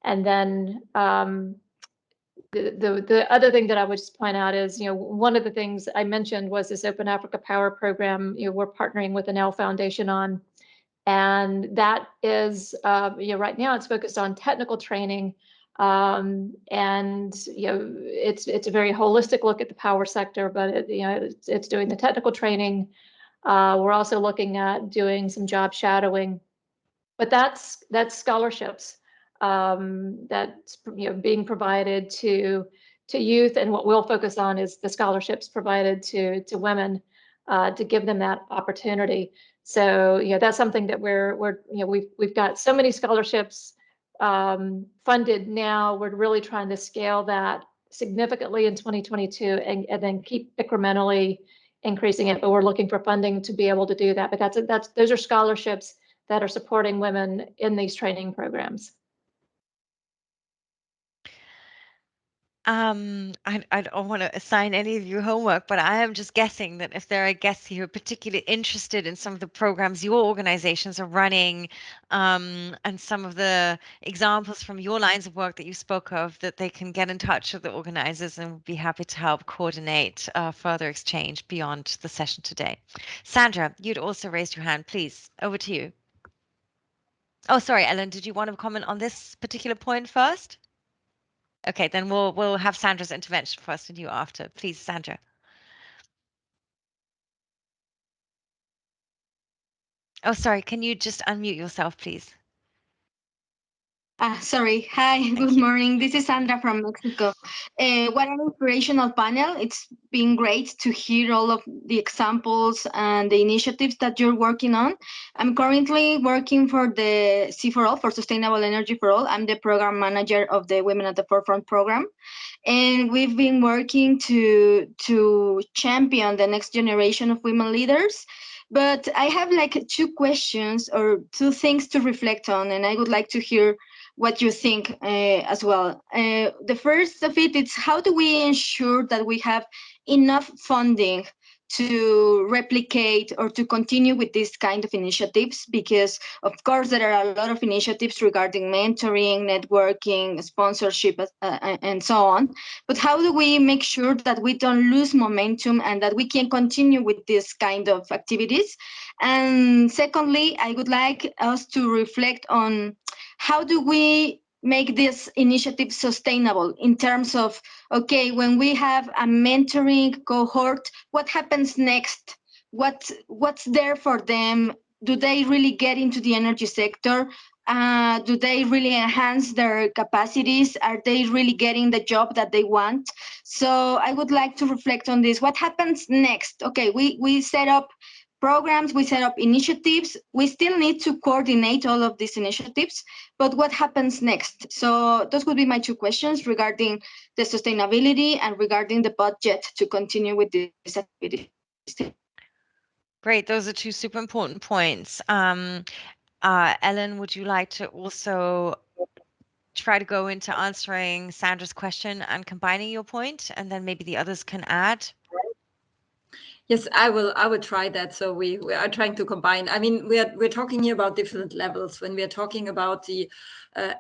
And then the other thing that I would just point out is, one of the things I mentioned was this Open Africa Power Program. We're partnering with the Now Foundation on, and that is, right now it's focused on technical training, and it's a very holistic look at the power sector, but it's doing the technical training. We're also looking at doing some job shadowing, but that's scholarships that's being provided to youth, and what we'll focus on is the scholarships provided to women to give them that opportunity. So that's something that we've got so many scholarships funded now. We're really trying to scale that significantly in 2022 and then keep incrementally increasing it, but we're looking for funding to be able to do that. But those are scholarships that are supporting women in these training programs. I don't want to assign any of you homework, but I am just guessing that if there are guests here who are particularly interested in some of the programs your organizations are running, and some of the examples from your lines of work that you spoke of, that they can get in touch with the organizers and would be happy to help coordinate further exchange beyond the session today. Sandra, you'd also raised your hand. Please, over to you. Oh, sorry, Ellen, did you want to comment on this particular point first? Okay, then we'll have Sandra's intervention first and you after. Please, Sandra. Oh, sorry, can you just unmute yourself, please? Sorry. Hi, good morning. This is Sandra from Mexico. What an inspirational panel. It's been great to hear all of the examples and the initiatives that you're working on. I'm currently working for the C4All, for Sustainable Energy for All. I'm the program manager of the Women at the Forefront program. And we've been working to champion the next generation of women leaders. But I have like two questions or two things to reflect on, and I would like to hear what you think as well. The first of it is, how do we ensure that we have enough funding to replicate or to continue with this kind of initiatives? Because of course there are a lot of initiatives regarding mentoring, networking, sponsorship, and so on. But how do we make sure that we don't lose momentum and that we can continue with this kind of activities? And secondly, I would like us to reflect on how do we make this initiative sustainable in terms of, okay, when we have a mentoring cohort, what happens next? What's there for them? Do they really get into the energy sector? Do they really enhance their capacities? Are they really getting the job that they want? So I would like to reflect on this. What happens next? Okay, we set up programs, we set up initiatives. We still need to coordinate all of these initiatives, but what happens next? So those would be my two questions regarding the sustainability and regarding the budget to continue with this activity. Great, those are two super important points. Ellen, would you like to also try to go into answering Sandra's question and combining your point, and then maybe the others can add? Yes, I will try that. So we are trying to combine. I mean, we're talking here about different levels. When we are talking about the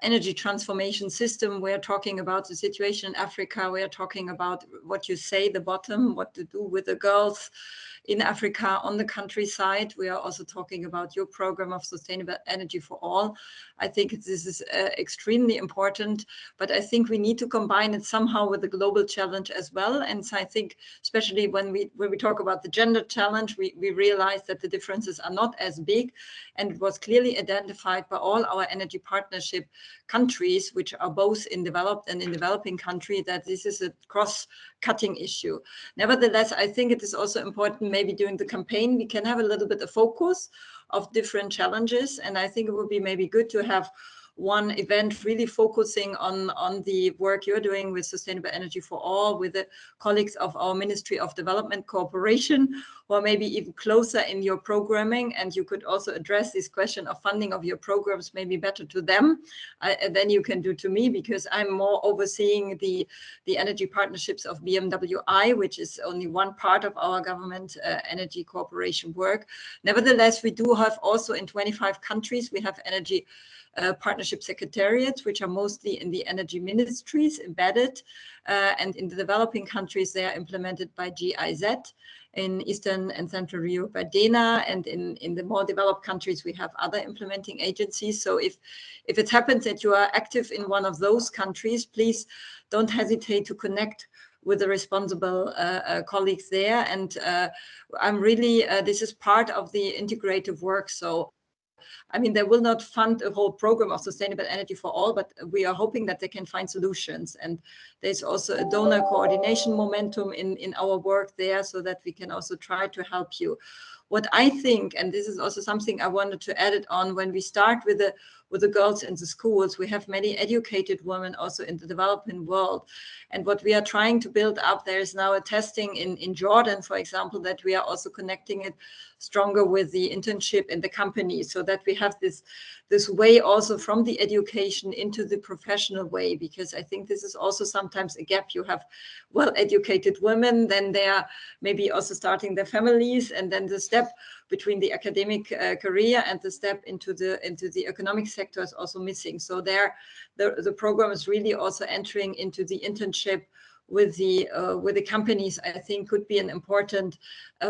energy transformation system, we're talking about the situation in Africa. We are talking about what you say, the bottom, what to do with the girls in Africa on the countryside. We are also talking about your program of sustainable energy for all. I think this is extremely important, but I think we need to combine it somehow with the global challenge as well. And so I think, especially when we talk about the gender challenge, we realize that the differences are not as big, and it was clearly identified by all our energy partnership countries, which are both in developed and in developing country, that this is a cross-cutting issue. Nevertheless, I think it is also important, maybe during the campaign, we can have a little bit of focus of different challenges. And I think it would be maybe good to have one event really focusing on the work you're doing with Sustainable Energy for All, with the colleagues of our Ministry of Development Cooperation, or maybe even closer in your programming, and you could also address this question of funding of your programs maybe better to them than you can do to me, because I'm more overseeing the energy partnerships of BMWI, which is only one part of our government energy cooperation work. Nevertheless, we do have also in 25 countries, we have energy partnership secretariats, which are mostly in the energy ministries embedded. And in the developing countries, they are implemented by GIZ. In Eastern and Central Europe by DENA, and in the more developed countries, we have other implementing agencies. So if it happens that you are active in one of those countries, please don't hesitate to connect with the responsible colleagues there. And I'm really, this is part of the integrative work. So I mean, they will not fund a whole program of sustainable energy for all, but we are hoping that they can find solutions. And there's also a donor coordination momentum in our work there, so that we can also try to help you. What I think, and this is also something I wanted to add it on, when we start with the girls in the schools, we have many educated women also in the developing world. And what we are trying to build up, there is now a testing in Jordan, for example, that we are also connecting it stronger with the internship in the company, so that we have this way also from the education into the professional way, because I think this is also sometimes a gap. You have well-educated women, then they are maybe also starting their families, and then the step between the academic career and the step into the economic sector is also missing. So there, the program is really also entering into the internship with the companies. I think could be an important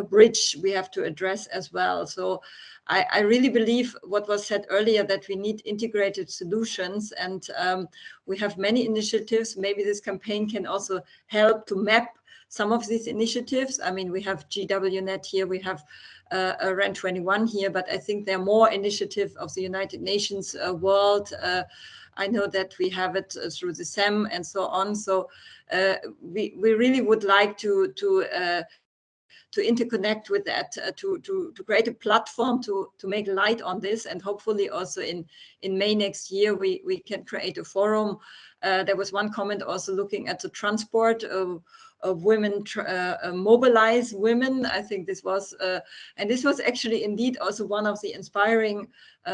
bridge we have to address as well. So I really believe what was said earlier, that we need integrated solutions, and we have many initiatives. Maybe this campaign can also help to map some of these initiatives. I mean, we have GWNET here, we have RAN 21 here, but I think there are more initiatives of the United Nations world. I know that we have it through the SEM and so on. So we really would like to interconnect with that, to create a platform to make light on this, and hopefully also in May next year we can create a forum. There was one comment also looking at the transport of women, mobilize women. I think this was, and this was actually indeed also one of the inspiring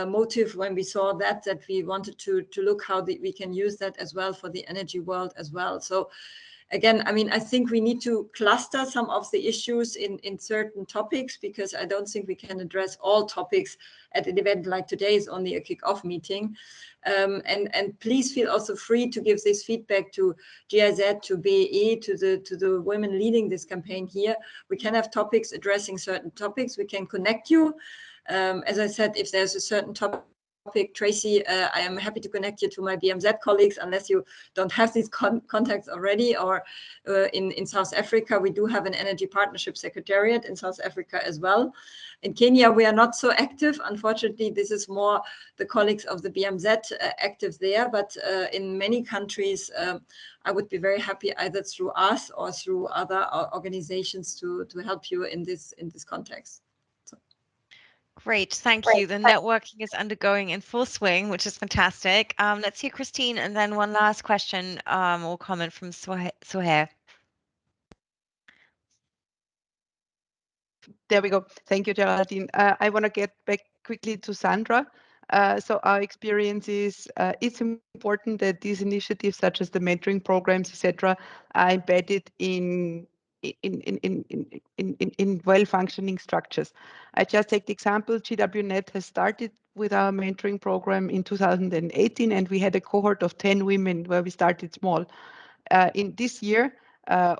motive when we saw that we wanted to look how we can use that as well for the energy world as well. So again, I mean, I think we need to cluster some of the issues in certain topics, because I don't think we can address all topics at an event like today. Is only a kick-off meeting. And please feel also free to give this feedback to GIZ, to BE, to the women leading this campaign here. We can have topics addressing certain topics. We can connect you. As I said, if there's a certain topic, Tracey, I am happy to connect you to my BMZ colleagues, unless you don't have these contacts already. Or in South Africa, we do have an energy partnership secretariat in South Africa as well. In Kenya, we are not so active. Unfortunately, this is more the colleagues of the BMZ active there. But in many countries, I would be very happy either through us or through other organizations to help you in this context. Great, thank you. The networking is undergoing in full swing, which is fantastic. Let's hear Christine, and then one last question or comment from Suhair. There we go. Thank you, Geraldine. I want to get back quickly to Sandra. So our experience is it's important that these initiatives, such as the mentoring programs, etc., are embedded in well-functioning structures. I just take the example, GWNET has started with our mentoring program in 2018, and we had a cohort of 10 women where we started small. In this year,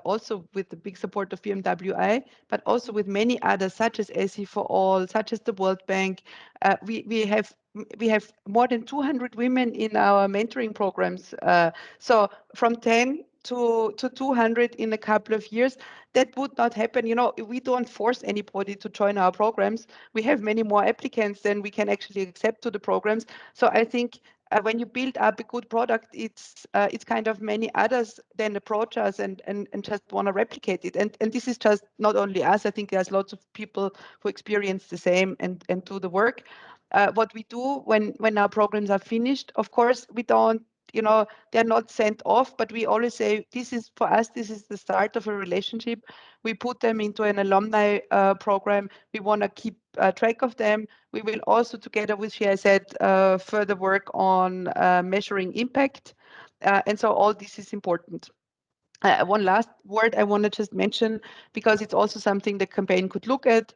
also with the big support of BMWI, but also with many others, such as SE for All, such as the World Bank, we have more than 200 women in our mentoring programs. So from 10 to 200 in a couple of years, that would not happen. You know, we don't force anybody to join our programs. We have many more applicants than we can actually accept to the programs. So I think when you build up a good product, it's kind of many others then approach us and just want to replicate it. And this is just not only us. I think there's lots of people who experience the same and do the work. what we do when our programs are finished. Of course, we don't, they're not sent off, but we always say, this is for us, this is the start of a relationship. We put them into an alumni program. We want to keep track of them. We will also, together with GIZ, further work on measuring impact. And so all this is important. One last word I want to just mention, because it's also something the campaign could look at.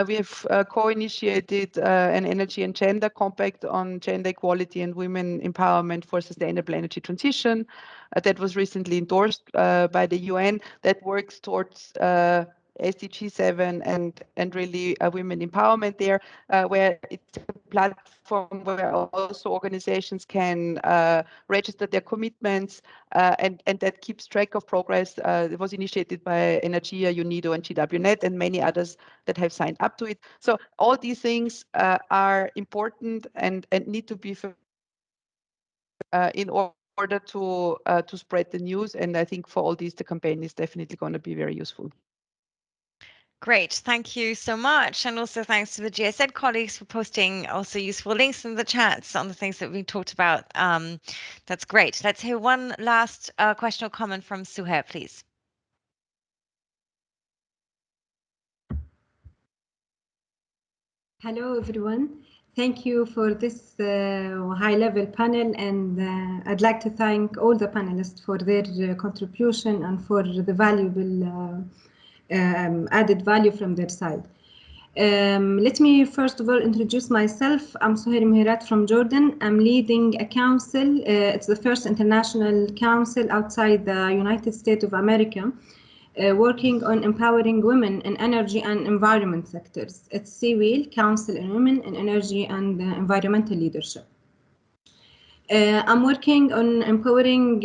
We have co-initiated an energy and gender compact on gender equality and women empowerment for sustainable energy transition. That was recently endorsed by the UN, that works towards SDG 7 and really women empowerment there, where it's a platform where also organizations can register their commitments, and that keeps track of progress. It was initiated by Energia, UNIDO, and GWNET, and many others that have signed up to it. So all these things are important and need to be in order to spread the news. And I think for all these, the campaign is definitely going to be very useful. Great, thank you so much. And also thanks to the GIZ colleagues for posting also useful links in the chats on the things that we talked about. That's great. Let's hear one last question or comment from Suhair, please. Hello, everyone. Thank you for this high-level panel, and I'd like to thank all the panelists for their contribution and for the valuable added value from their side. Let me first of all introduce myself. I'm Suhair Mihirat from Jordan. I'm leading a council. It's the first international council outside the United States of America, working on empowering women in energy and environment sectors. It's CWEL, Council on Women in Energy and Environmental Leadership. I'm working on empowering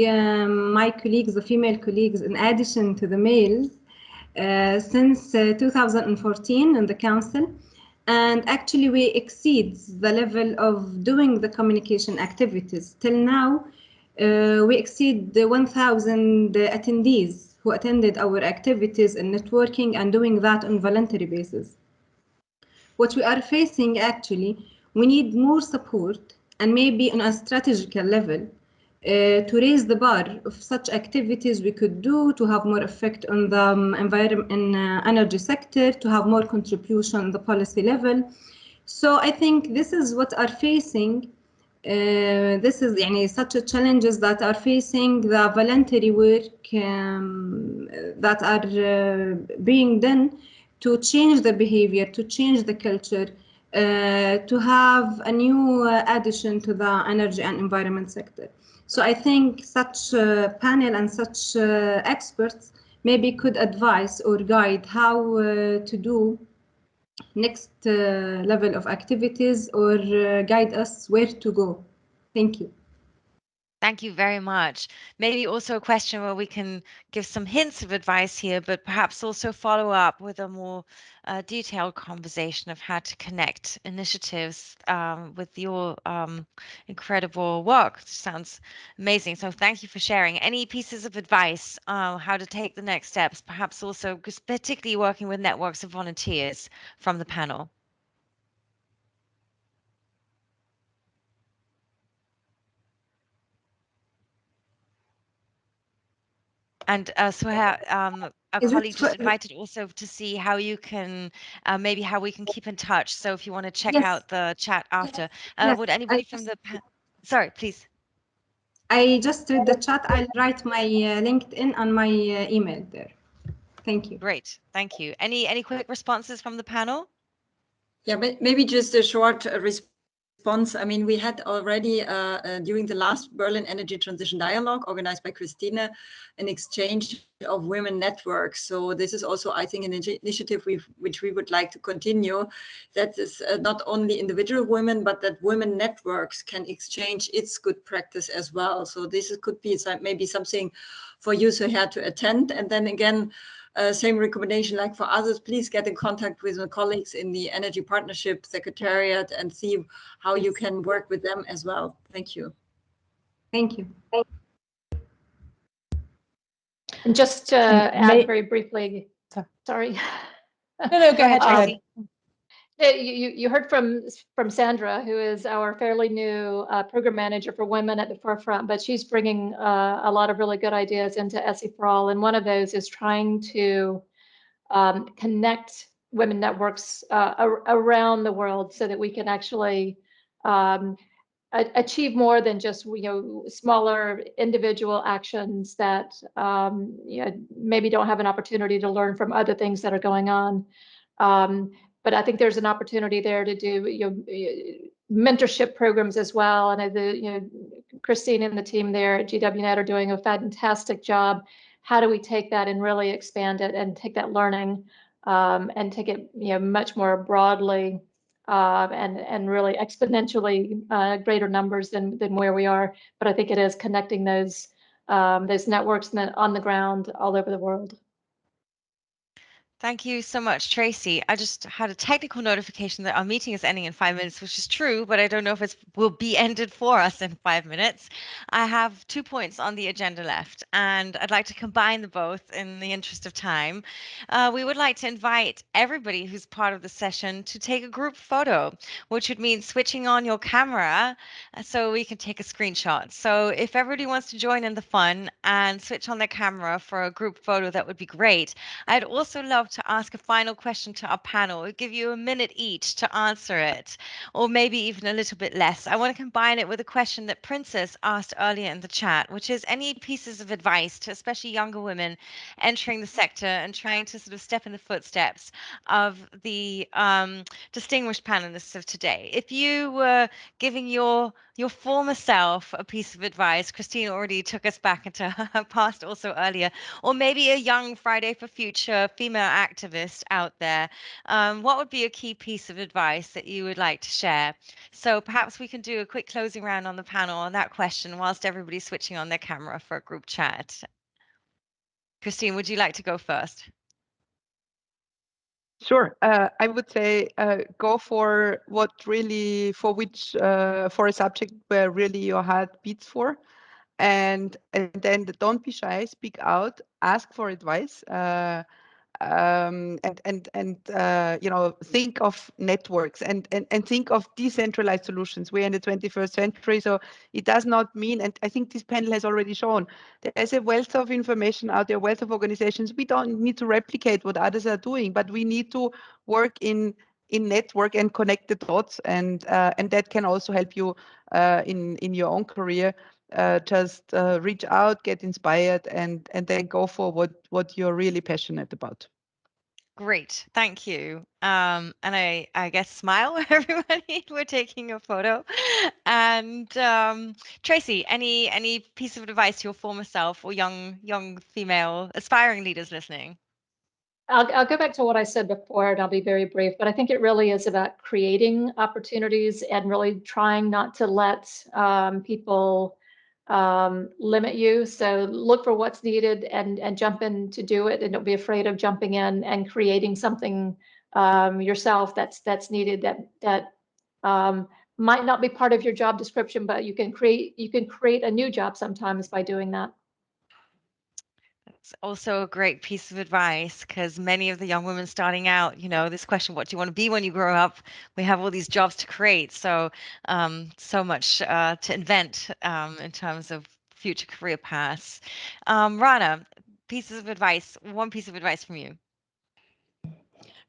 my colleagues, the female colleagues, in addition to the males, since 2014 in the council, and actually we exceed the level of doing the communication activities. Till now, we exceed the 1,000 attendees who attended our activities in networking and doing that on voluntary basis. What we are facing actually, we need more support and maybe on a strategical level to raise the bar of such activities we could do to have more effect on the environment and energy sector, to have more contribution on the policy level. So I think this is what are facing. This is such a challenges that are facing the voluntary work that are being done to change the behavior, to change the culture, to have a new addition to the energy and environment sector. So I think such panel and such experts maybe could advise or guide how to do next level of activities or guide us where to go. Thank you. Thank you very much. Maybe also a question where we can give some hints of advice here, but perhaps also follow up with a more detailed conversation of how to connect initiatives with your incredible work. Sounds amazing. So thank you for sharing. Any pieces of advice how to take the next steps, perhaps also particularly working with networks of volunteers from the panel? And Suhair, a colleague just invited also to see how you can, maybe how we can keep in touch. So if you want to check out the chat after, would anybody from the, sorry, please. I just read the chat. I'll write my LinkedIn and my email there. Thank you. Great, thank you. Any quick responses from the panel? Yeah, maybe just a short response. I mean, we had already during the last Berlin Energy Transition Dialogue organized by Christina, an exchange of women networks. So this is also, I think, an initiative which we would like to continue. That is not only individual women, but that women networks can exchange its good practice as well. So this could be maybe something for you who had to attend. And then again, same recommendation like for others, please get in contact with the colleagues in the Energy Partnership Secretariat and see how you can work with them as well. Thank you. Thank you. And just to add very briefly, sorry. No, go ahead. You heard from Sandra, who is our fairly new program manager for women at the forefront, but she's bringing a lot of really good ideas into SE for All, and one of those is trying to connect women networks around the world so that we can actually achieve more than just smaller individual actions that maybe don't have an opportunity to learn from other things that are going on. But I think there's an opportunity there to do mentorship programs as well. And Christine and the team there at GWNET are doing a fantastic job. How do we take that and really expand it and take that learning and take it much more broadly and really exponentially greater numbers than where we are. But I think it is connecting those networks on the ground all over the world. Thank you so much, Tracey. I just had a technical notification that our meeting is ending in 5 minutes, which is true, but I don't know if it will be ended for us in 5 minutes. I have 2 points on the agenda left, and I'd like to combine them both in the interest of time. We would like to invite everybody who's part of the session to take a group photo, which would mean switching on your camera so we can take a screenshot. So if everybody wants to join in the fun and switch on their camera for a group photo, that would be great. I'd also love to ask a final question to our panel. We'll give you a minute each to answer it, or maybe even a little bit less. I want to combine it with a question that Princess asked earlier in the chat, which is any pieces of advice to especially younger women entering the sector and trying to sort of step in the footsteps of the distinguished panelists of today. If you were giving your former self a piece of advice, Christine already took us back into her past also earlier, or maybe a young Friday for Future female activist out there, what would be a key piece of advice that you would like to share? So perhaps we can do a quick closing round on the panel on that question whilst everybody's switching on their camera for a group chat. Christine, would you like to go first? Sure. I would say go for for a subject where really your heart beats for, and then don't be shy, speak out, ask for advice, think of networks and think of decentralized solutions. We're in the 21st century, so it does not mean, and I think this panel has already shown, there's a wealth of information out there, wealth of organizations. We don't need to replicate what others are doing, but we need to work in network and connect the dots, and that can also help you in your own career. Just reach out, get inspired, and then go for what you're really passionate about. Great, thank you. And I guess smile, everybody. We're taking a photo. And Tracey, any piece of advice to your former self or young female aspiring leaders listening? I'll go back to what I said before, and I'll be very brief, but I think it really is about creating opportunities and really trying not to let people limit you. So look for what's needed and jump in to do it, and don't be afraid of jumping in and creating something yourself that's needed that might not be part of your job description, but you can create a new job sometimes by doing that. It's also a great piece of advice, because many of the young women starting out, this question, what do you want to be when you grow up? We have all these jobs to create. So, so much to invent in terms of future career paths. Rana, one piece of advice from you.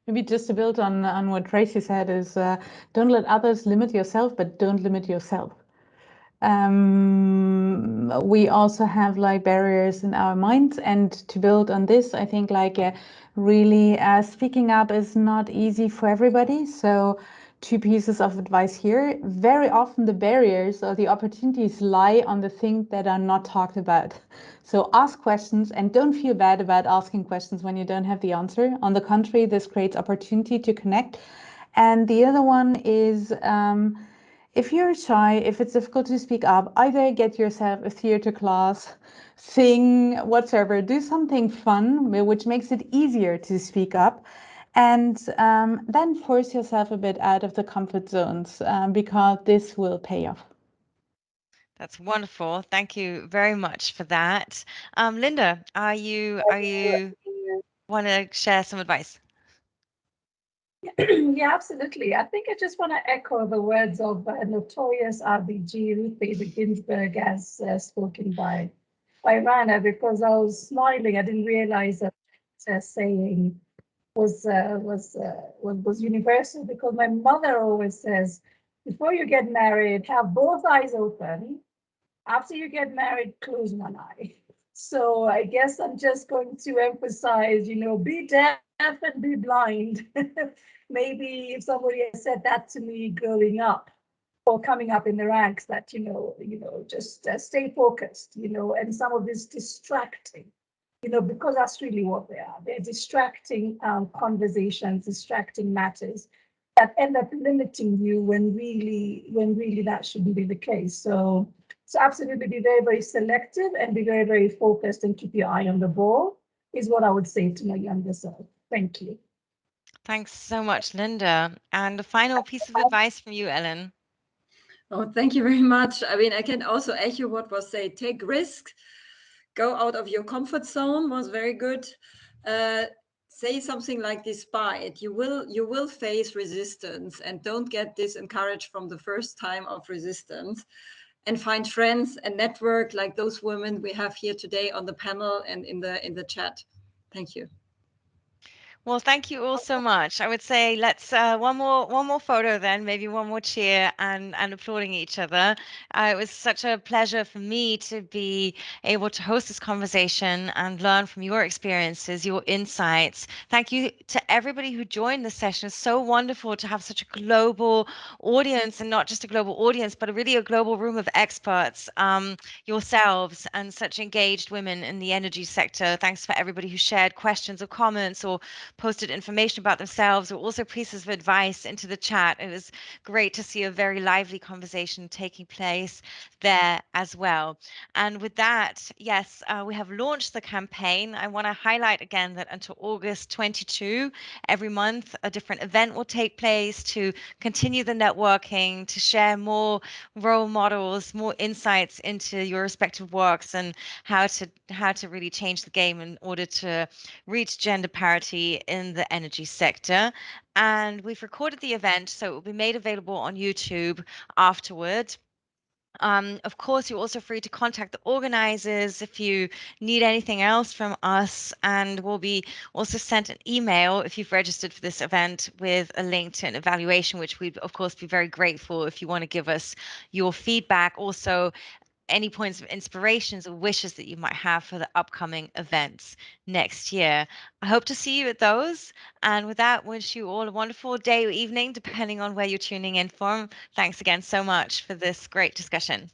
Maybe just to build on what Tracey said is don't let others limit yourself, but don't limit yourself. We also have barriers in our minds, and to build on this, I think really speaking up is not easy for everybody. So 2 pieces of advice here. Very often the barriers or the opportunities lie on the things that are not talked about. So ask questions and don't feel bad about asking questions when you don't have the answer. On the contrary, this creates opportunity to connect. And the other one is if you're shy, if it's difficult to speak up, either get yourself a theater class, sing, whatever, do something fun, which makes it easier to speak up. And then force yourself a bit out of the comfort zones because this will pay off. That's wonderful. Thank you very much for that. Linda, are you want to share some advice? Yeah, absolutely. I think I just want to echo the words of notorious RBG Ruth Bader Ginsburg as spoken by Rana, because I was smiling. I didn't realize that saying was universal, because my mother always says, before you get married, have both eyes open. After you get married, close one eye. So I guess I'm just going to emphasize, be deaf and be blind. Maybe if somebody had said that to me growing up or coming up in the ranks, that, just stay focused, and some of this distracting, because that's really what they are. They're distracting conversations, distracting matters that end up limiting you when really that shouldn't be the case. So absolutely be very, very selective and be very, very focused and keep your eye on the ball is what I would say to my younger self. Thank you. Thanks so much, Linda. And a final piece of advice from you, Ellen. Oh, thank you very much. I mean, I can also echo what was said. Take risks, go out of your comfort zone was very good. Say something like despite. You will face resistance, and don't get disencouraged from the first time of resistance. And find friends and network like those women we have here today on the panel and in the chat. Thank you. Well, thank you all so much. I would say let's one more photo then, maybe one more cheer and applauding each other. It was such a pleasure for me to be able to host this conversation and learn from your experiences, your insights. Thank you to everybody who joined this session. It's so wonderful to have such a global audience, and not just a global audience, but really a global room of experts, yourselves, and such engaged women in the energy sector. Thanks for everybody who shared questions or comments or posted information about themselves, or also pieces of advice into the chat. It was great to see a very lively conversation taking place there as well. And with that, yes, we have launched the campaign. I want to highlight again that until August 22, every month, a different event will take place to continue the networking, to share more role models, more insights into your respective works and how to really change the game in order to reach gender parity in the energy sector. And we've recorded the event, so it will be made available on YouTube afterward. Of course, you're also free to contact the organizers if you need anything else from us, and we'll be also sent an email if you've registered for this event with a link to an evaluation, which we'd of course be very grateful if you want to give us your feedback. Also, any points of inspirations or wishes that you might have for the upcoming events next year. I hope to see you at those. And with that, wish you all a wonderful day or evening, depending on where you're tuning in from. Thanks again so much for this great discussion.